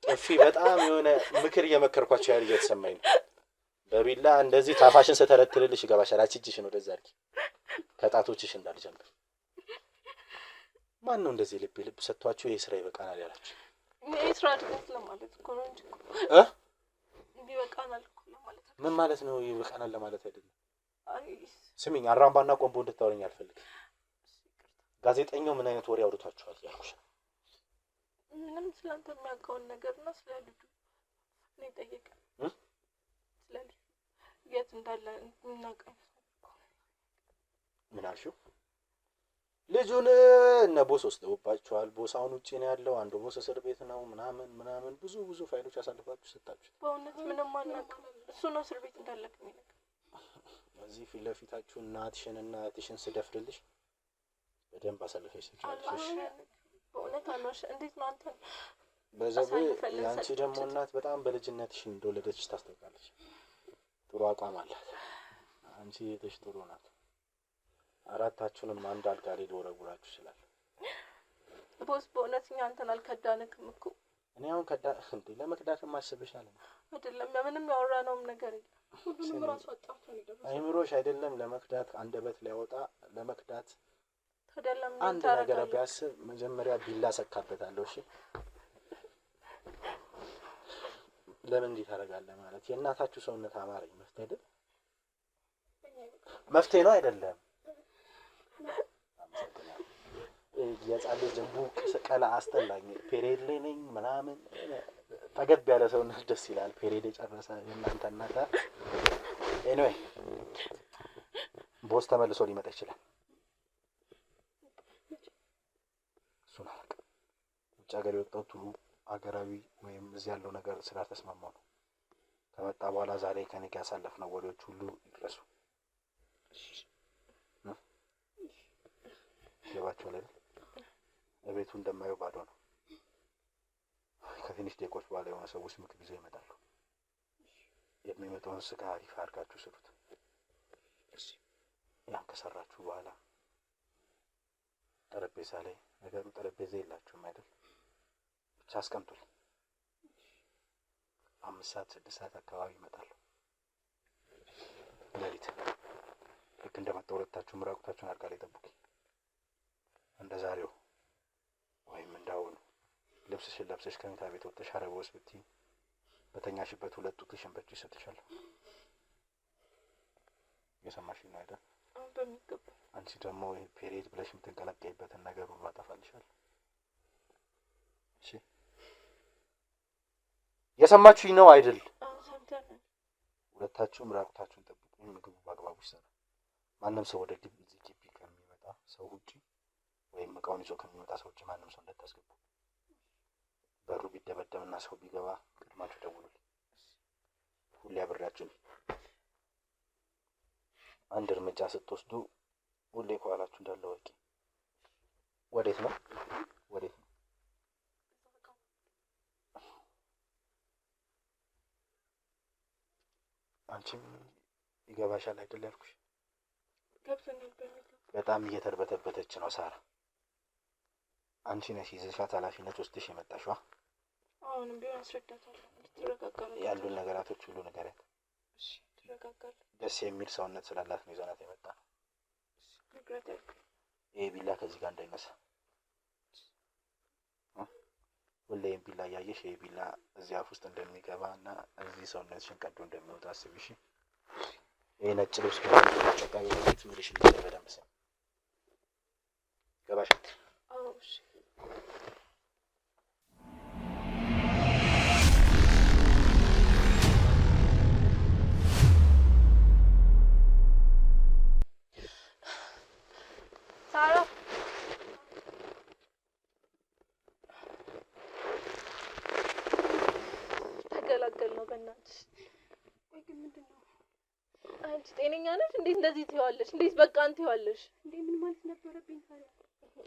ጥፊ በጣም የሆነ ምክር እየመከርኳቸው ያህል እየተሰማኝ ነው። በቢላ እንደዚህ ታፋሽን ስተረትልልሽ ይገባሻል። አችጅሽን ወደዛ አድርጊ ከጣቶችሽ እንዳልጀምር። ማን ነው እንደዚህ ልብ ሰጥቷችሁ ይሄ ስራ ይበቃናል ያላችሁ? ይሄ ስራ አድርገት ለማለት እኮ ነው እንጂ ይበቃናል እኮ ለማለት። ምን ማለት ነው ይበቃናል ለማለት አይደለም። አይ ስሚኝ፣ አራምባና ቆንቦ እንድታወሪኝ አልፈልግም። ጋዜጠኛው ምን አይነት ወሬ አውርቷችኋል ያልኩሽ? ምንም ስላንተ የሚያውቀውን ነገርና ስለ ልጁ ነው የጠየቀኝ። ስለ ልጁ የት እንዳለ እናውቃለን። ምን አልሽው? ልጁን እነ ቦስ ወስደውባችኋል። ቦስ አሁን ውጪ ነው ያለው። አንዱ ቦስ እስር ቤት ነው ምናምን ብዙ ፋይሎች አሳልፋችሁ ሰጣችሁ። በእውነት ምንም አናውቅም። እሱ ነው እስር ቤት እንዳለክ ነው። እዚህ ፊት ለፊታችሁ እናትሽንና እህትሽን ስደፍርልሽ በደንብ አሳልፈሽ ሰጥቻለሽ። በእውነት አኗሽ እንዴት ነው አንተ በዘብ ያንቺ ደግሞ እናት በጣም በልጅነትሽ እንደወለደችሽ ታስታውቃለች። ጥሩ አቋም አላት። አንቺ እህትሽ ጥሩ ናት። አራታችሁንም አንድ አልጋ ላይ ልወረውራችሁ ይችላል። ቦስ በእውነት እኛ አንተን አልከዳንክም እኮ። እኔ አሁን እንዴ ለመክዳት ማስበሻል አይደለም። ለምንም ያወራነውም ነገር የለም። ሁሉንም ራሱ አጣፍቶ ነው የደረሰው። አይምሮሽ አይደለም ለመክዳት አንደበት ሊያወጣ ለመክዳት ተደለም አንድ ነገር ቢያስብ መጀመሪያ ቢላ ሰካበታለሁ። እሺ ለምን እንዲህ ታደርጋለህ? ማለት የእናታችሁ ሰውነት አማረኝ መፍትሄ አይደል? መፍትሄ ነው አይደለም? የጻለ ጀምቡ ቀላ አስተላኝ ፔሬድ ላይ ነኝ ምናምን ጠገብ ያለ ሰውነት ደስ ይላል። ፔሬድ የጨረሰ የእናንተ እናታ ኤኒዌይ ቦስ ተመልሶ ሊመጣ ይችላል። እሱን አላውቅም። ውጭ ሀገር የወጣሁት ሁሉ ሀገራዊ ወይም እዚህ ያለው ነገር ስላልተስማማው ነው። ከመጣ በኋላ ዛሬ ከኔ ጋር ያሳለፍነው ወሬዎች ሁሉ ይድረሱ። ገባችሁ ላይ እቤቱ እንደማየው ባዶ ነው። ከትንሽ ደቂቆች በኋላ የሆነ ሰዎች ምግብ ይዘው ይመጣሉ። የሚመጣውን ስጋ አሪፍ አድርጋችሁ ስሩት። ያን ከሰራችሁ በኋላ ጠረጴዛ ላይ ነገሩ ጠረጴዛ የላችሁም አይደል? ብቻ አስቀምጡል። 5 ሰዓት 6 ሰዓት አካባቢ ይመጣሉ። ሌሊት ልክ እንደመጣ ሁለታችሁ ምራቁታችሁን አልጋ ላይ ጠብቁ። እንደ ዛሬው ወይም እንዳሁኑ ልብስሽን ለብሰሽ ከመኝታ ቤት ወጥተሽ አረቦስ ብትይ በተኛሽበት 2 ጡትሽን በእጅ ይሰጥሻል። የሰማሽኝ ነው አይደል? በሚገባ አንቺ ደግሞ ይሄ ፔሪየድ ብለሽ የምትንቀለቀይበትን ነገር ሁሉ አጠፋልሻለሁ። እሺ የሰማችሁኝ ነው አይደል? ሰምተናል። ሁለታችሁም ራቁታችሁን ጠብቁ። ምግቡ በአግባቡ ይሰራል። ማንም ሰው ወደ ግቢ ከሚመጣ ሰው ውጪ ወይም እቃውን ይዞ ከሚመጣ ሰው ውጪ ማንም ሰው እንዳታስገቡ። በሩ ቢደበደብና ሰው ቢገባ ቅድማችሁ ደውሉልኝ። ሁሌ አብሬያችሁ ነኝ። አንድ እርምጃ ስትወስዱ ሁሌ ከኋላችሁ እንዳለ ወቂ። ወዴት ነው? አንቺም ይገባሻል አይደል ያልኩሽ። ገብቶኛል በሚገባ በጣም እየተርበተበተች ነው ሳራ። አንቺ ነሽ ይዘሻት ኃላፊነት ወስደሽ የመጣሽው። አሁንም ቢሆን አስረዳታለሁ እንድትረጋጋ ያሉን ነገራቶች ሁሉ ንገሪያት። እሺ ትረጋጋለች። ደስ የሚል ሰውነት ስላላት ነው ይዘናት የመጣ ነው። ንግረታለሁ። ይሄ ቢላ ከዚህ ጋር እንዳይነሳ። ሁሌም ቢላ እያየሽ ይሄ ቢላ እዚህ አፍ ውስጥ እንደሚገባ እና እዚህ ሰውነትሽን ቀዶ እንደሚወጣ አስቢ። እሺ ይሄ ነጭ ልብስ በተጨቃሚ ቤት ምልሽ እንደበደም ሰ ገባሽ? አዎ እሺ። ሳራ ተገላገል ነው በእናትሽ። ቆይ ግን ምንድን ነው? አንቺ ጤነኛ ነሽ? እንዴት እንደዚህ ትይዋለሽ? እንዴት በቃ አንተ ትይዋለሽ? እንዴ ምን ማለት ነበረብኝ ታዲያ?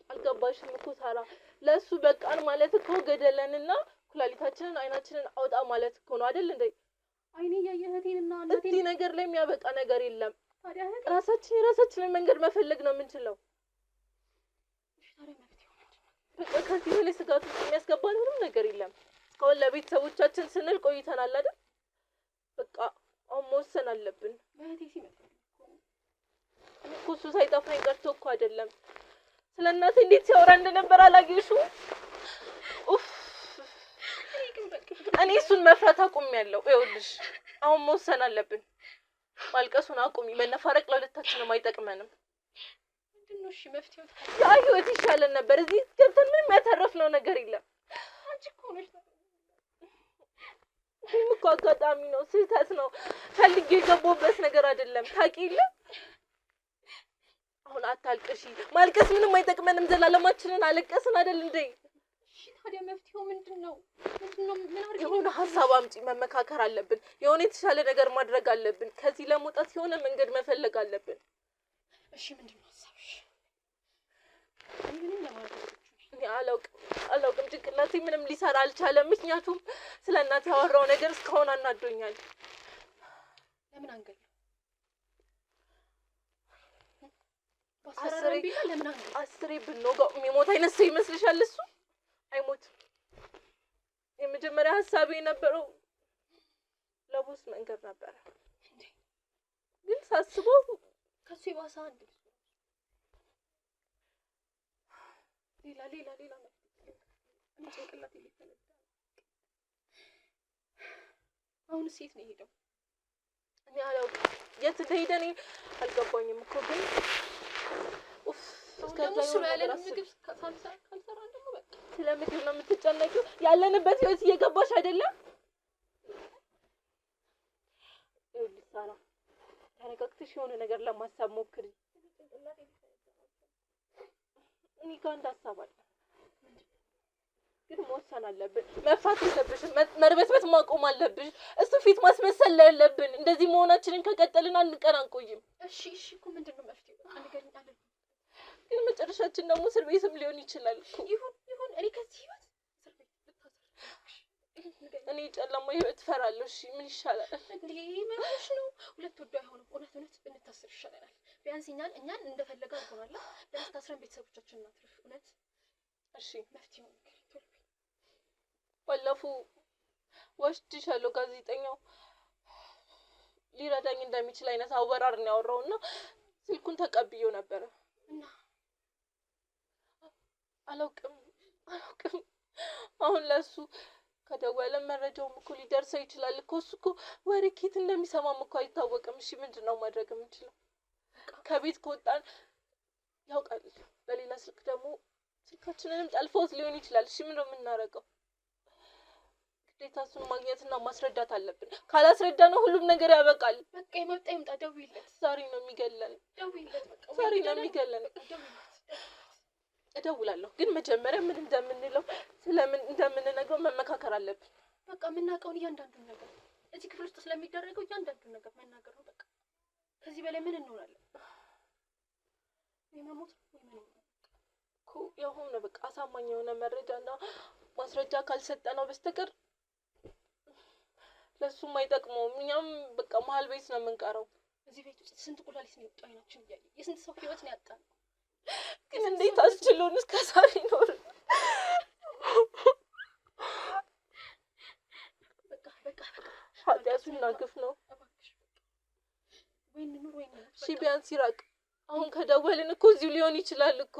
አልገባሽም እኮ ሳራ። ለሱ በቃን ማለት እኮ ገደለንና ኩላሊታችንን አይናችንን አውጣ ማለት እኮ ነው አይደል እንዴ? አይኔ እያየ እህቴንና እናቴን እዚህ ነገር ላይ የሚያበቃ ነገር የለም። ታዲያ እህቴ የራሳችንን መንገድ መፈለግ ነው የምንችለው። እሺ ታዲያ መፍትሄው ምንድን ነው? በቃ ከዚህ በላይ ስጋት ውስጥ የሚያስገባን ምንም ነገር የለም። እስካሁን ለቤተሰቦቻችን ስንል ቆይተናል አይደል? በቃ አሁን መወሰን አለብን። በእህቴ ሲመጣ እኮ እሱ ሳይጠፋኝ ቀርቶ እኮ አይደለም። ስለ እናቴ እንዴት ሲያወራ እንደነበር አላየሽውም? ኡፍ እኔ እሱን መፍራት አቁሜያለሁ። ይኸውልሽ አሁን መወሰን አለብን። ማልቀሱን አቁሚ። መነፋረቅ ለሁለታችንም አይጠቅመንም። ምንድን ነው እሺ መፍትሄው? ያ ህይወት ይሻለን ነበር። እዚህ ገብተን ምንም ያተረፍነው ነገር የለም። አንቺ እኮ ነሽ ይህም እኮ አጋጣሚ ነው፣ ስህተት ነው። ፈልጌ የገባሁበት ነገር አይደለም። ታውቂ የለ አሁን አታልቅሺ። ማልቀስ ምንም አይጠቅመንም። ዘላለማችንን አለቀስን አይደል እንዴ? እሺ ታዲያ መፍትሄው ምንድን ነው? ምን አድርጌ የሆነ ሀሳብ አምጪ። መመካከር አለብን። የሆነ የተሻለ ነገር ማድረግ አለብን። ከዚህ ለመውጣት የሆነ መንገድ መፈለግ አለብን። እሺ ምንድን ነው ሀሳብሽ? ምንም ለማድረግ እኔ አላውቅም። ጭንቅላቴ ምንም ሊሰራ አልቻለም። ምክንያቱም ስለ እናቴ ያወራው ነገር እስካሁን አናዶኛል። ለምን አንገል አስሬ ብንወጋው የሚሞት አይነት ሰው ይመስልሻል? እሱ አይሞትም። የመጀመሪያ ሀሳቤ የነበረው ለቦስ መንገድ ነበረ፣ ግን ሳስበው ከሱ የባሰ አንድ ሌላ እኔ ጭንቅላቴ ሊፈነዳ። አሁን ሴት ነው የሄደው። እኔ አላውቅም የት እንደሄደ እኔ አልገባኝም እኮ ግን ደግሞ እሱ ያለ ምግብ ካልሰራ ደግሞ በቃ ስለ ምግብ ነው የምትጨነቂው? ያለንበት ህይወት እየገባሽ አይደለም? ይኸውልሽ ሳራ ተረጋግተሽ የሆነ ነገር ለማሰብ ሞክሪ። እኔ ጋር አንድ ሀሳብ አለ፣ ግን መወሰን አለብን። መፍራት የለብሽም። መርበትበት ማቆም አለብሽ። እሱ ፊት ማስመሰል ያለብን። እንደዚህ መሆናችንን ከቀጠልን አንድ ቀን አንቆይም። እሺ እኮ ምንድን ነው መፍትሄው? አንገኝ አለ ግን መጨረሻችን ደግሞ እስር ቤትም ሊሆን ይችላል እኮ። ይሁን እኔ ከዚህ ህይወት እስር ቤት ልታሰር። እኔ ጨለማ ህይወት እፈራለሁ። እሺ ምን ይሻላል? እንዴ ምንሽ ነው? ሁለት ወዶ አይሆንም። እውነት ብንታሰር ይሻላል። ቢያንስ እኛን እንደፈለገ አድርጎናል። ለምን ታስረን ቤተሰቦቻችንን እናትርፍ? እውነት እሺ መፍትሄው ባለፈው ወስድሻለሁ ጋዜጠኛው ሊረዳኝ እንደሚችል አይነት አወራር ነው ያወራውና ስልኩን ተቀብዬው ነበረ እና አላውቅም። አሁን ለሱ ከደወለ መረጃውም እኮ ሊደርሰው ይችላል እኮ። እሱ እኮ ወሬ ኬት እንደሚሰማም እኮ አይታወቅም። እሺ ምንድን ነው ማድረግ የምንችለው? ከቤት ከወጣን ያውቃል። በሌላ ስልክ ደግሞ ስልካችንንም ጠልፈውት ሊሆን ይችላል። እሺ ምንድን ነው የምናደርገው? ግዴታ እሱን ማግኘትና ማስረዳት አለብን። ካላስረዳ ነው ሁሉም ነገር ያበቃል። በቃ የመጣ ይምጣ። ደውይለት። ዛሬ ነው የሚገለን። ደውይለት። በቃ ዛሬ ነው የሚገለን። እደውላለሁ፣ ግን መጀመሪያ ምን እንደምንለው ስለምን እንደምንነግረው መመካከር አለብን። በቃ የምናውቀውን እያንዳንዱን ነገር እዚህ ክፍል ውስጥ ስለሚደረገው እያንዳንዱን ነገር መናገር ነው። በቃ ከዚህ በላይ ምን እንሆናለን? የመሞት እኮ የሆነ በቃ አሳማኝ የሆነ መረጃና ማስረጃ ካልሰጠነው በስተቀር ለሱም አይጠቅመውም። እኛም በቃ መሀል ቤት ነው የምንቀረው። እዚህ ቤት ውስጥ ስንት ኩላሊት ነው የወጣው አይናችን እያየ የስንት ሰው ህይወት ነው ያጣን። ግን እንዴት አስችሎን እስከ ዛሬ ኖር? በቃ ኃጢአቱና ግፍ ነው። ወይን ኑር ወይን ነው። እሺ ቢያንስ ይራቅ። አሁን ከደወልን እኮ እዚሁ ሊሆን ይችላል እኮ።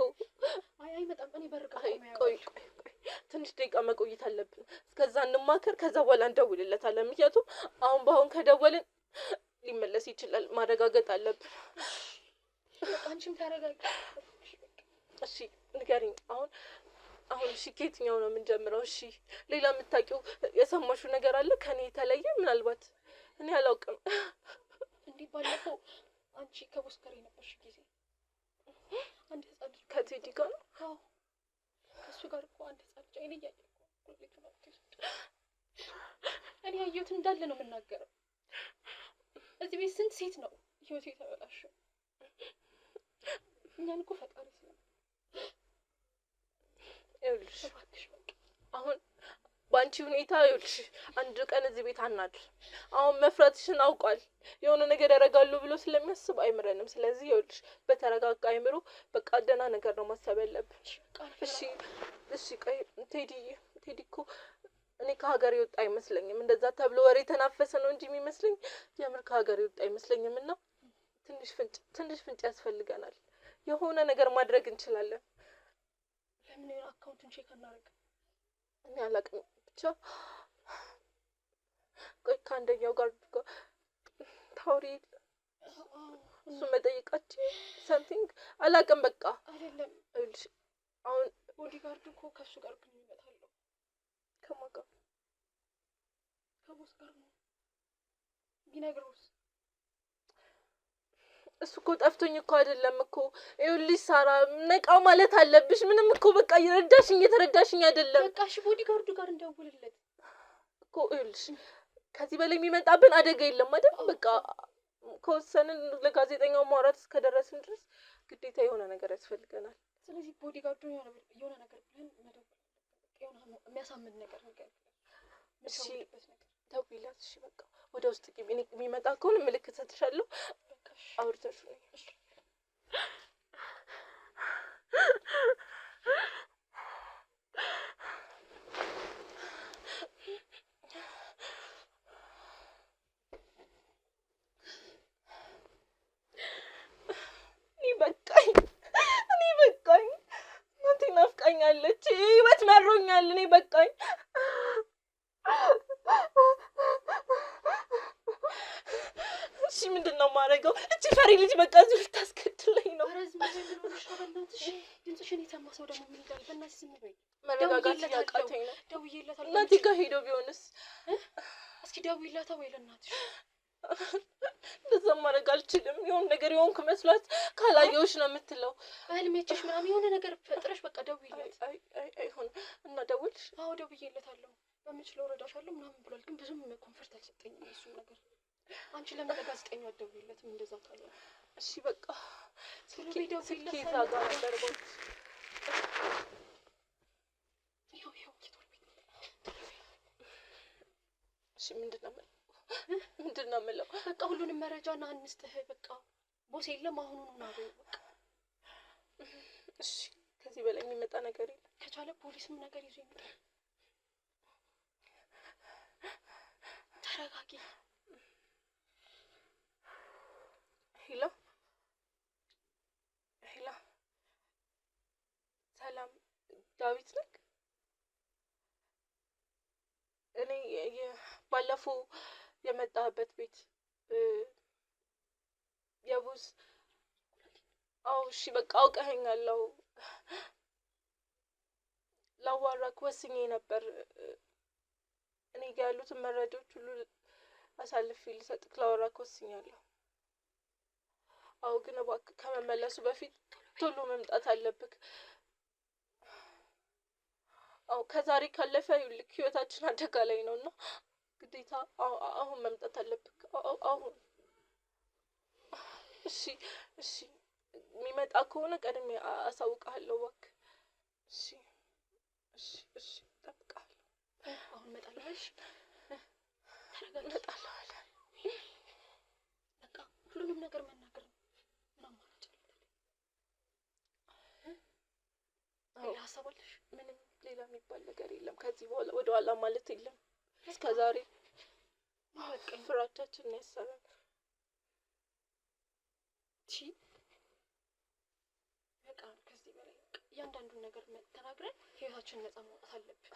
አይመጣም። እኔ በርጋ ቆይ ትንሽ ደቂቃ መቆየት አለብን። እስከዛ እንማከር፣ ከዛ በኋላ እንደውልለታለን። ምክንያቱም አሁን በአሁን ከደወልን ሊመለስ ይችላል። ማረጋገጥ አለብን። አንቺም ታረጋጊ። እሺ ንገሪኝ። አሁን እሺ ከየትኛው ነው የምንጀምረው? እሺ ሌላ የምታውቂው የሰማሽው ነገር አለ ከኔ የተለየ? ምናልባት እኔ አላውቅም። እንዲህ ባለፈው አንቺ ከቦስ ጋር የነበርሽ ጊዜ አንድ ህጻን ልጅ ከቴዲ ጋር ነው? አዎ ከሱ ጋር እኮ አንድ ህጻን ልጅ አይኔ እያየ እኔ ያየሁት እንዳለ ነው የምናገረው። እዚህ ቤት ስንት ሴት ነው ህይወቱ የተበላሸው? እኛን እኮ ፈጣሪ ስለ ይኸውልሽ አሁን በአንቺ ሁኔታ ይኸውልሽ አንድ ቀን እዚህ ቤት አናድር። አሁን መፍራትሽን አውቋል። የሆነ ነገር ያደርጋሉ ብሎ ስለሚያስብ አይምረንም። ስለዚህ ይኸውልሽ በተረጋጋ አይምሮ በቃ ደህና ነገር ነው ማሰብ ያለብን። እሺ ቆይ ቴዲ እኮ እኔ ከሀገር የወጣ አይመስለኝም። እንደዛ ተብሎ ወሬ ተናፈሰ ነው እንጂ የሚመስለኝ የምር ከሀገር የወጣ አይመስለኝም። እና ትንሽ ፍንጭ ያስፈልገናል። የሆነ ነገር ማድረግ እንችላለን። ለምን የሆነ አካውንቱን ቼክ አናደርግም? እኔ አላውቅም። ብቻ ቆይ ከአንደኛው ጋር ታውሪ እሱ መጠየቃችን ሰምቲንግ አላውቅም። በቃ አይደለም ይኸውልሽ አሁን ቦዲጋርዱ እኮ ከሱ ጋር ግንኙነት አለው። ከማን ጋር? ከቦስ ጋር ነው ቢነግረውስ? እሱ እኮ ጠፍቶኝ እኮ አይደለም እኮ። ይኸውልሽ ሳራ ነቃ ማለት አለብሽ። ምንም እኮ በቃ እየተረዳሽኝ አይደለም። በቃ እሺ ቦዲጋርዱ ጋር እንደውልለት እኮ ይኸውልሽ ከዚህ በላይ የሚመጣብን አደጋ የለም አይደል? በቃ ከወሰንን ለጋዜጠኛው ማውራት እስከደረስን ድረስ ግዴታ የሆነ ነገር ያስፈልገናል። ስለዚህ ቦዲጋርዱ የሆነ ነገር ብለን መደወል የሆነ የሚያሳምን ነገር ነገር እሺ ደውይላት። እሺ በቃ ወደ ውስጥ ግቢ። እኔ የሚመጣ ከሆነ ምልክት ሰጥሻለሁ። አውርተሽ ነው። እኔ በቃኝ። እናቴ ናፍቃኛለች። ህይወት መሮኛል። እኔ በቃኝ። እሺ ምንድነው የማደርገው? እቺ ፈሪ ልጅ በቃ እዚህ ልታስከትለኝ ነው። ረዝም ብሎሽ በእናትሽ ድምፅሽን የሰማ ሰው ደግሞ ምን ይላል? በእናትሽ ዝም በይ። መረጋጋት እያቃተኝ ነው። ደውዬላታለሁ። እናቴ ጋር ሄዶ ቢሆንስ? እስኪ ደውይላታ ወይ ለእናትሽ። እንደዛ ማድረግ አልችልም። የሆነ ነገር የሆንክ መስሏት ካላየሁሽ ነው የምትለው። በህልሜችሽ ምናምን የሆነ ነገር ፈጥረሽ በቃ ደውይለት። አይሆን እና ደውልሽ? አዎ ደውዬለታለሁ። በምችለው እረዳሻለሁ ምናምን ብሏል። ግን ብዙም ኮንፈርት አልሰጠኝም እሱ ነገር። አንቺ ለምን ለጋዜጠኛው አትደውይለትም? እንደዛ ካለ እሺ በቃ ስልኬ እዛ ጋር ነበር። እሺ ምንድን ነው የምለው? በቃ ሁሉንም መረጃ ና እንስጥህ። በቃ ቦስ የለም አሁኑኑ ና በይው በቃ። እሺ ከዚህ በላይ የሚመጣ ነገር የለም። ከቻለ ፖሊስም ነገር ይዞ ይመጣል። ተረጋጊ። ሄሎ ሰላም፣ ዳዊት ነህ? እኔ ባለፈው የመጣህበት ቤት የቡስ እሺ በቃ አውቀኸኛለሁ። ላዋራክ ወስኜ ነበር። እኔ ጋር ያሉትን መረጃዎች ሁሉ አሳልፌ ልሰጥክ ላወራክ ወስኛለሁ። ግን እባክህ ከመመለሱ በፊት ቶሎ መምጣት አለብክ። ከዛሬ ካለፈ ይልክ ህይወታችን አደጋ ላይ ነውና ግዴታ አሁን መምጣት አለብክ። አሁን እሺ የሚመጣ ከሆነ ቀድሜ አሳውቅሃለሁ እባክህ። እሺ እጠብቅሃለሁ። አሁን እመጣለሁ። እሺ እመጣለሁ አለ። በቃ ሁሉንም ነገር መናገር ነው። ምን አማራጭ አለ? ሌላ ሀሳብ አለሽ? ምንም ሌላ የሚባል ነገር የለም። ከዚህ በኋላ ወደ ኋላ ማለት የለም። እስከ ዛሬ በቃ ፍራቻችን ነው ያሰረን። በቃ ከዚህ በላይ እያንዳንዱን ነገር ተናግረን ህይወታችንን ነፃ ማውጣት አለብን።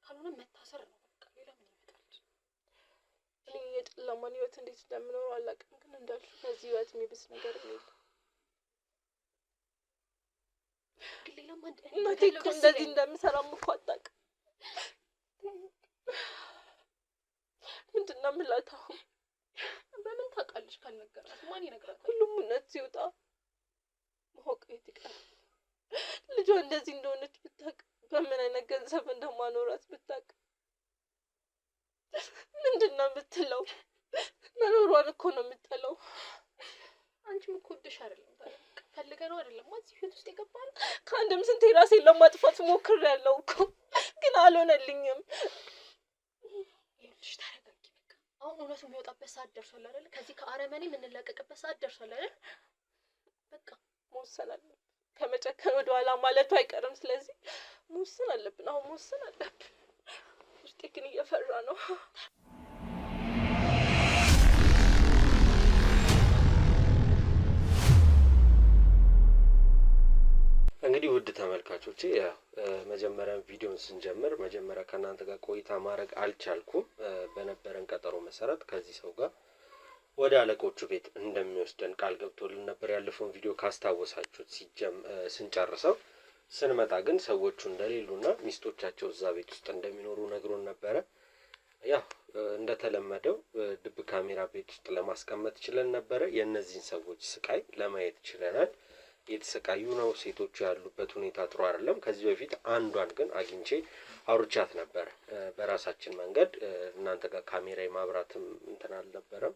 ካልሆነ መታሰር ነው በቃ። ሌላ ምን ይመጣል? እኔ የጨለማን ህይወት እንዴት እንደምኖረው አላውቅም፣ ግን እንዳልሽው ከዚህ ህይወት የሚብስ ነገር የለም። ግን ሌላም አንድ እናቴ እኮ እንደዚህ እንደምሰራም እኮ አታውቅም። ምንድን ነው የምላት አሁን? በምን ታውቃለች? ካልነገራት ማን ይነግራታል? ሁሉም እውነት ሲወጣ ማወቅ የት ይቀር? ልጇ እንደዚህ እንደሆነች ብታውቅ፣ በምን አይነት ገንዘብ እንደማኖራት ብታውቅ ምንድን ነው የምትለው? መኖሯን እኮ ነው የምትለው። አንቺም እኮ ወደሽ አይደለም ታዲያ ፈልገህ ነው አይደለም እዚህ ህይወት ውስጥ የገባነው። ከአንድም ስንቴ ራሴን ለማጥፋት ሞክሬያለሁ እኮ ግን አልሆነልኝም። ይኸውልሽ ተረጋጊ በቃ። አሁን እውነቱ የሚወጣበት ሰዓት ደርሷል አይደል? ከዚህ ከአረመኔ የምንላቀቅበት ሰዓት ደርሷል አይደል? በቃ መወሰን አለብን። ከመጨከን ወደ ኋላ ማለቱ አይቀርም። ስለዚህ መወሰን አለብን። አሁን መወሰን አለብን። ውስጤ ግን እየፈራ ነው። እንግዲህ ውድ ተመልካቾቼ ያው መጀመሪያ ቪዲዮን ስንጀምር መጀመሪያ ከእናንተ ጋር ቆይታ ማድረግ አልቻልኩም። በነበረን ቀጠሮ መሰረት ከዚህ ሰው ጋር ወደ አለቆቹ ቤት እንደሚወስደን ቃል ገብቶልን ነበር ያለፈውን ቪዲዮ ካስታወሳችሁት። ስንጨርሰው ስንመጣ ግን ሰዎቹ እንደሌሉና ሚስቶቻቸው እዛ ቤት ውስጥ እንደሚኖሩ ነግሮን ነበረ። ያው እንደተለመደው ድብቅ ካሜራ ቤት ውስጥ ለማስቀመጥ ችለን ነበረ። የእነዚህን ሰዎች ስቃይ ለማየት ችለናል። የተሰቃዩ ነው። ሴቶቹ ያሉበት ሁኔታ ጥሩ አይደለም። ከዚህ በፊት አንዷን ግን አግኝቼ አውርቻት ነበር በራሳችን መንገድ። እናንተ ጋር ካሜራ የማብራትም እንትን አልነበረም።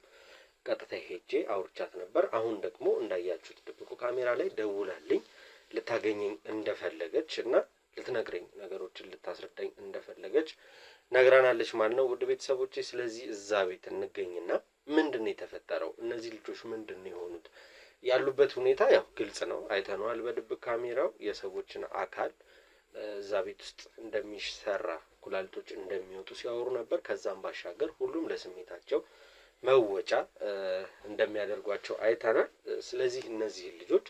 ቀጥታ ሄጄ አውርቻት ነበር። አሁን ደግሞ እንዳያችሁት ድብቁ ካሜራ ላይ ደውላልኝ ልታገኘኝ እንደፈለገች እና ልትነግረኝ ነገሮችን ልታስረዳኝ እንደፈለገች ነግራናለች ማለት ነው። ውድ ቤተሰቦቼ ስለዚህ እዛ ቤት እንገኝና ምንድነው የተፈጠረው? እነዚህ ልጆች ምንድነው የሆኑት? ያሉበት ሁኔታ ያው ግልጽ ነው፣ አይተነዋል በድብቅ ካሜራው። የሰዎችን አካል እዛ ቤት ውስጥ እንደሚሰራ ኩላሊቶች እንደሚወጡ ሲያወሩ ነበር። ከዛም ባሻገር ሁሉም ለስሜታቸው መወጫ እንደሚያደርጓቸው አይተናል። ስለዚህ እነዚህ ልጆች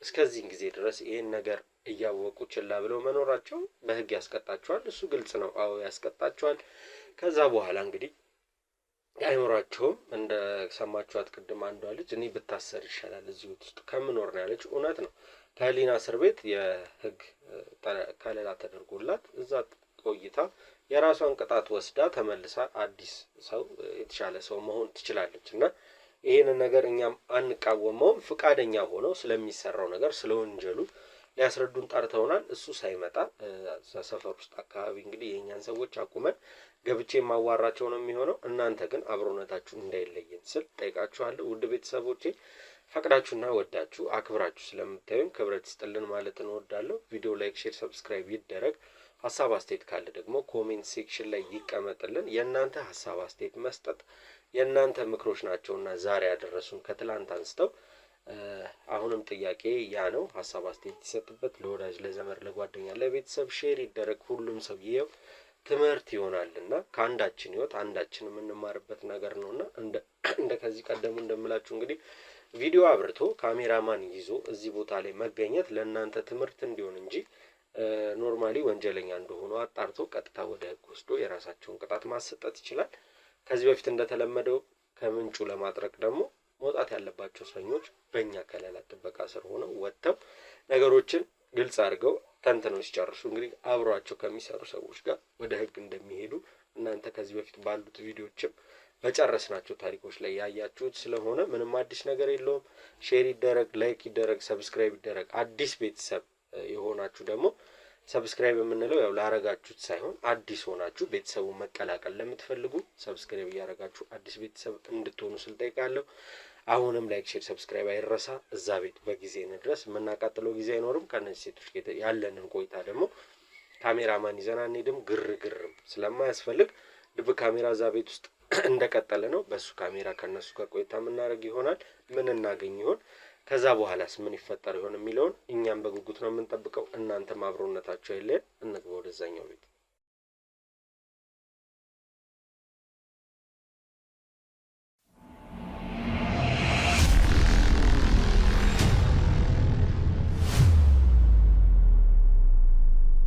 እስከዚህን ጊዜ ድረስ ይሄን ነገር እያወቁ ችላ ብለው መኖራቸው በህግ ያስቀጣቸዋል። እሱ ግልጽ ነው። አዎ ያስቀጣቸዋል። ከዛ በኋላ እንግዲህ አይኖራቸውም። እንደ ሰማችኋት ቅድም አንዷ ልጅ እኔ ብታሰር ይሻላል እዚህ ውስጥ ከምኖር ነው ያለች። እውነት ነው። ከህሊና እስር ቤት የህግ ከለላ ተደርጎላት እዛ ቆይታ የራሷን ቅጣት ወስዳ ተመልሳ አዲስ ሰው የተሻለ ሰው መሆን ትችላለች እና ይሄንን ነገር እኛም አንቃወመውም። ፍቃደኛ ሆነው ስለሚሰራው ነገር ስለ ወንጀሉ ሊያስረዱን ጠርተውናል። እሱ ሳይመጣ ሰፈር ውስጥ አካባቢ እንግዲህ የእኛን ሰዎች አቁመን ገብቼ ማዋራቸው ነው የሚሆነው። እናንተ ግን አብሮነታችሁ እንዳይለየን ስል ጠይቃችኋለሁ። ውድ ቤተሰቦቼ ፈቅዳችሁና ወዳችሁ አክብራችሁ ስለምታዩን ክብረት ይስጥልን ማለት እንወዳለሁ። ቪዲዮ ላይክ፣ ሼር፣ ሰብስክራይብ ይደረግ። ሀሳብ አስተያየት ካለ ደግሞ ኮሜንት ሴክሽን ላይ ይቀመጥልን። የእናንተ ሀሳብ አስተያየት መስጠት የእናንተ ምክሮች ናቸውና ዛሬ ያደረሱን ከትላንት አንስተው አሁንም ጥያቄ ያ ነው። ሀሳብ አስተያየት ይሰጥበት። ለወዳጅ ለዘመድ ለጓደኛ ለቤተሰብ ሼር ይደረግ። ሁሉም ሰው ይየው ትምህርት ይሆናልና ከአንዳችን ህይወት አንዳችን የምንማርበት ነገር ነውና እንደ ከዚህ ቀደሙ እንደምላችሁ እንግዲህ ቪዲዮ አብርቶ ካሜራማን ይዞ እዚህ ቦታ ላይ መገኘት ለእናንተ ትምህርት እንዲሆን እንጂ ኖርማሊ ወንጀለኛ እንደሆኑ አጣርቶ ቀጥታ ወደ ህግ ወስዶ የራሳቸውን ቅጣት ማሰጠት ይችላል። ከዚህ በፊት እንደተለመደው ከምንጩ ለማጥረቅ ደግሞ መውጣት ያለባቸው እስረኞች በእኛ ከለላ ጥበቃ ስር ሆነው ወጥተው ነገሮችን ግልጽ አድርገው ተንትነው ሲጨርሱ እንግዲህ አብሯቸው ከሚሰሩ ሰዎች ጋር ወደ ህግ እንደሚሄዱ እናንተ ከዚህ በፊት ባሉት ቪዲዮዎችም በጨረስናቸው ታሪኮች ላይ ያያችሁት ስለሆነ ምንም አዲስ ነገር የለውም። ሼር ይደረግ፣ ላይክ ይደረግ፣ ሰብስክራይብ ይደረግ። አዲስ ቤተሰብ የሆናችሁ ደግሞ ሰብስክራይብ የምንለው ያው ላረጋችሁት ሳይሆን አዲስ ሆናችሁ ቤተሰቡን መቀላቀል ለምትፈልጉ ሰብስክራይብ እያረጋችሁ አዲስ ቤተሰብ እንድትሆኑ ስል ጠይቃለሁ። አሁንም ላይክ፣ ሼር፣ ሰብስክራይብ አይረሳ። እዛ ቤት በጊዜ እንድረስ። የምናቃጥለው ጊዜ አይኖርም። ከነዚህ ሴቶች ጋር ያለንን ቆይታ ደግሞ ካሜራማን ይዘን አንሄድም። ግርግርም ስለማያስፈልግ ድብቅ ካሜራ እዛ ቤት ውስጥ እንደቀጠለ ነው። በሱ ካሜራ ከነሱ ጋር ቆይታ የምናደርግ ይሆናል። ምን እናገኝ ይሆን፣ ከዛ በኋላስ ምን ይፈጠር ይሆን የሚለውን እኛም በጉጉት ነው የምንጠብቀው። እናንተም አብሮነታችሁ የለን። እንግባ ወደዛኛው ቤት።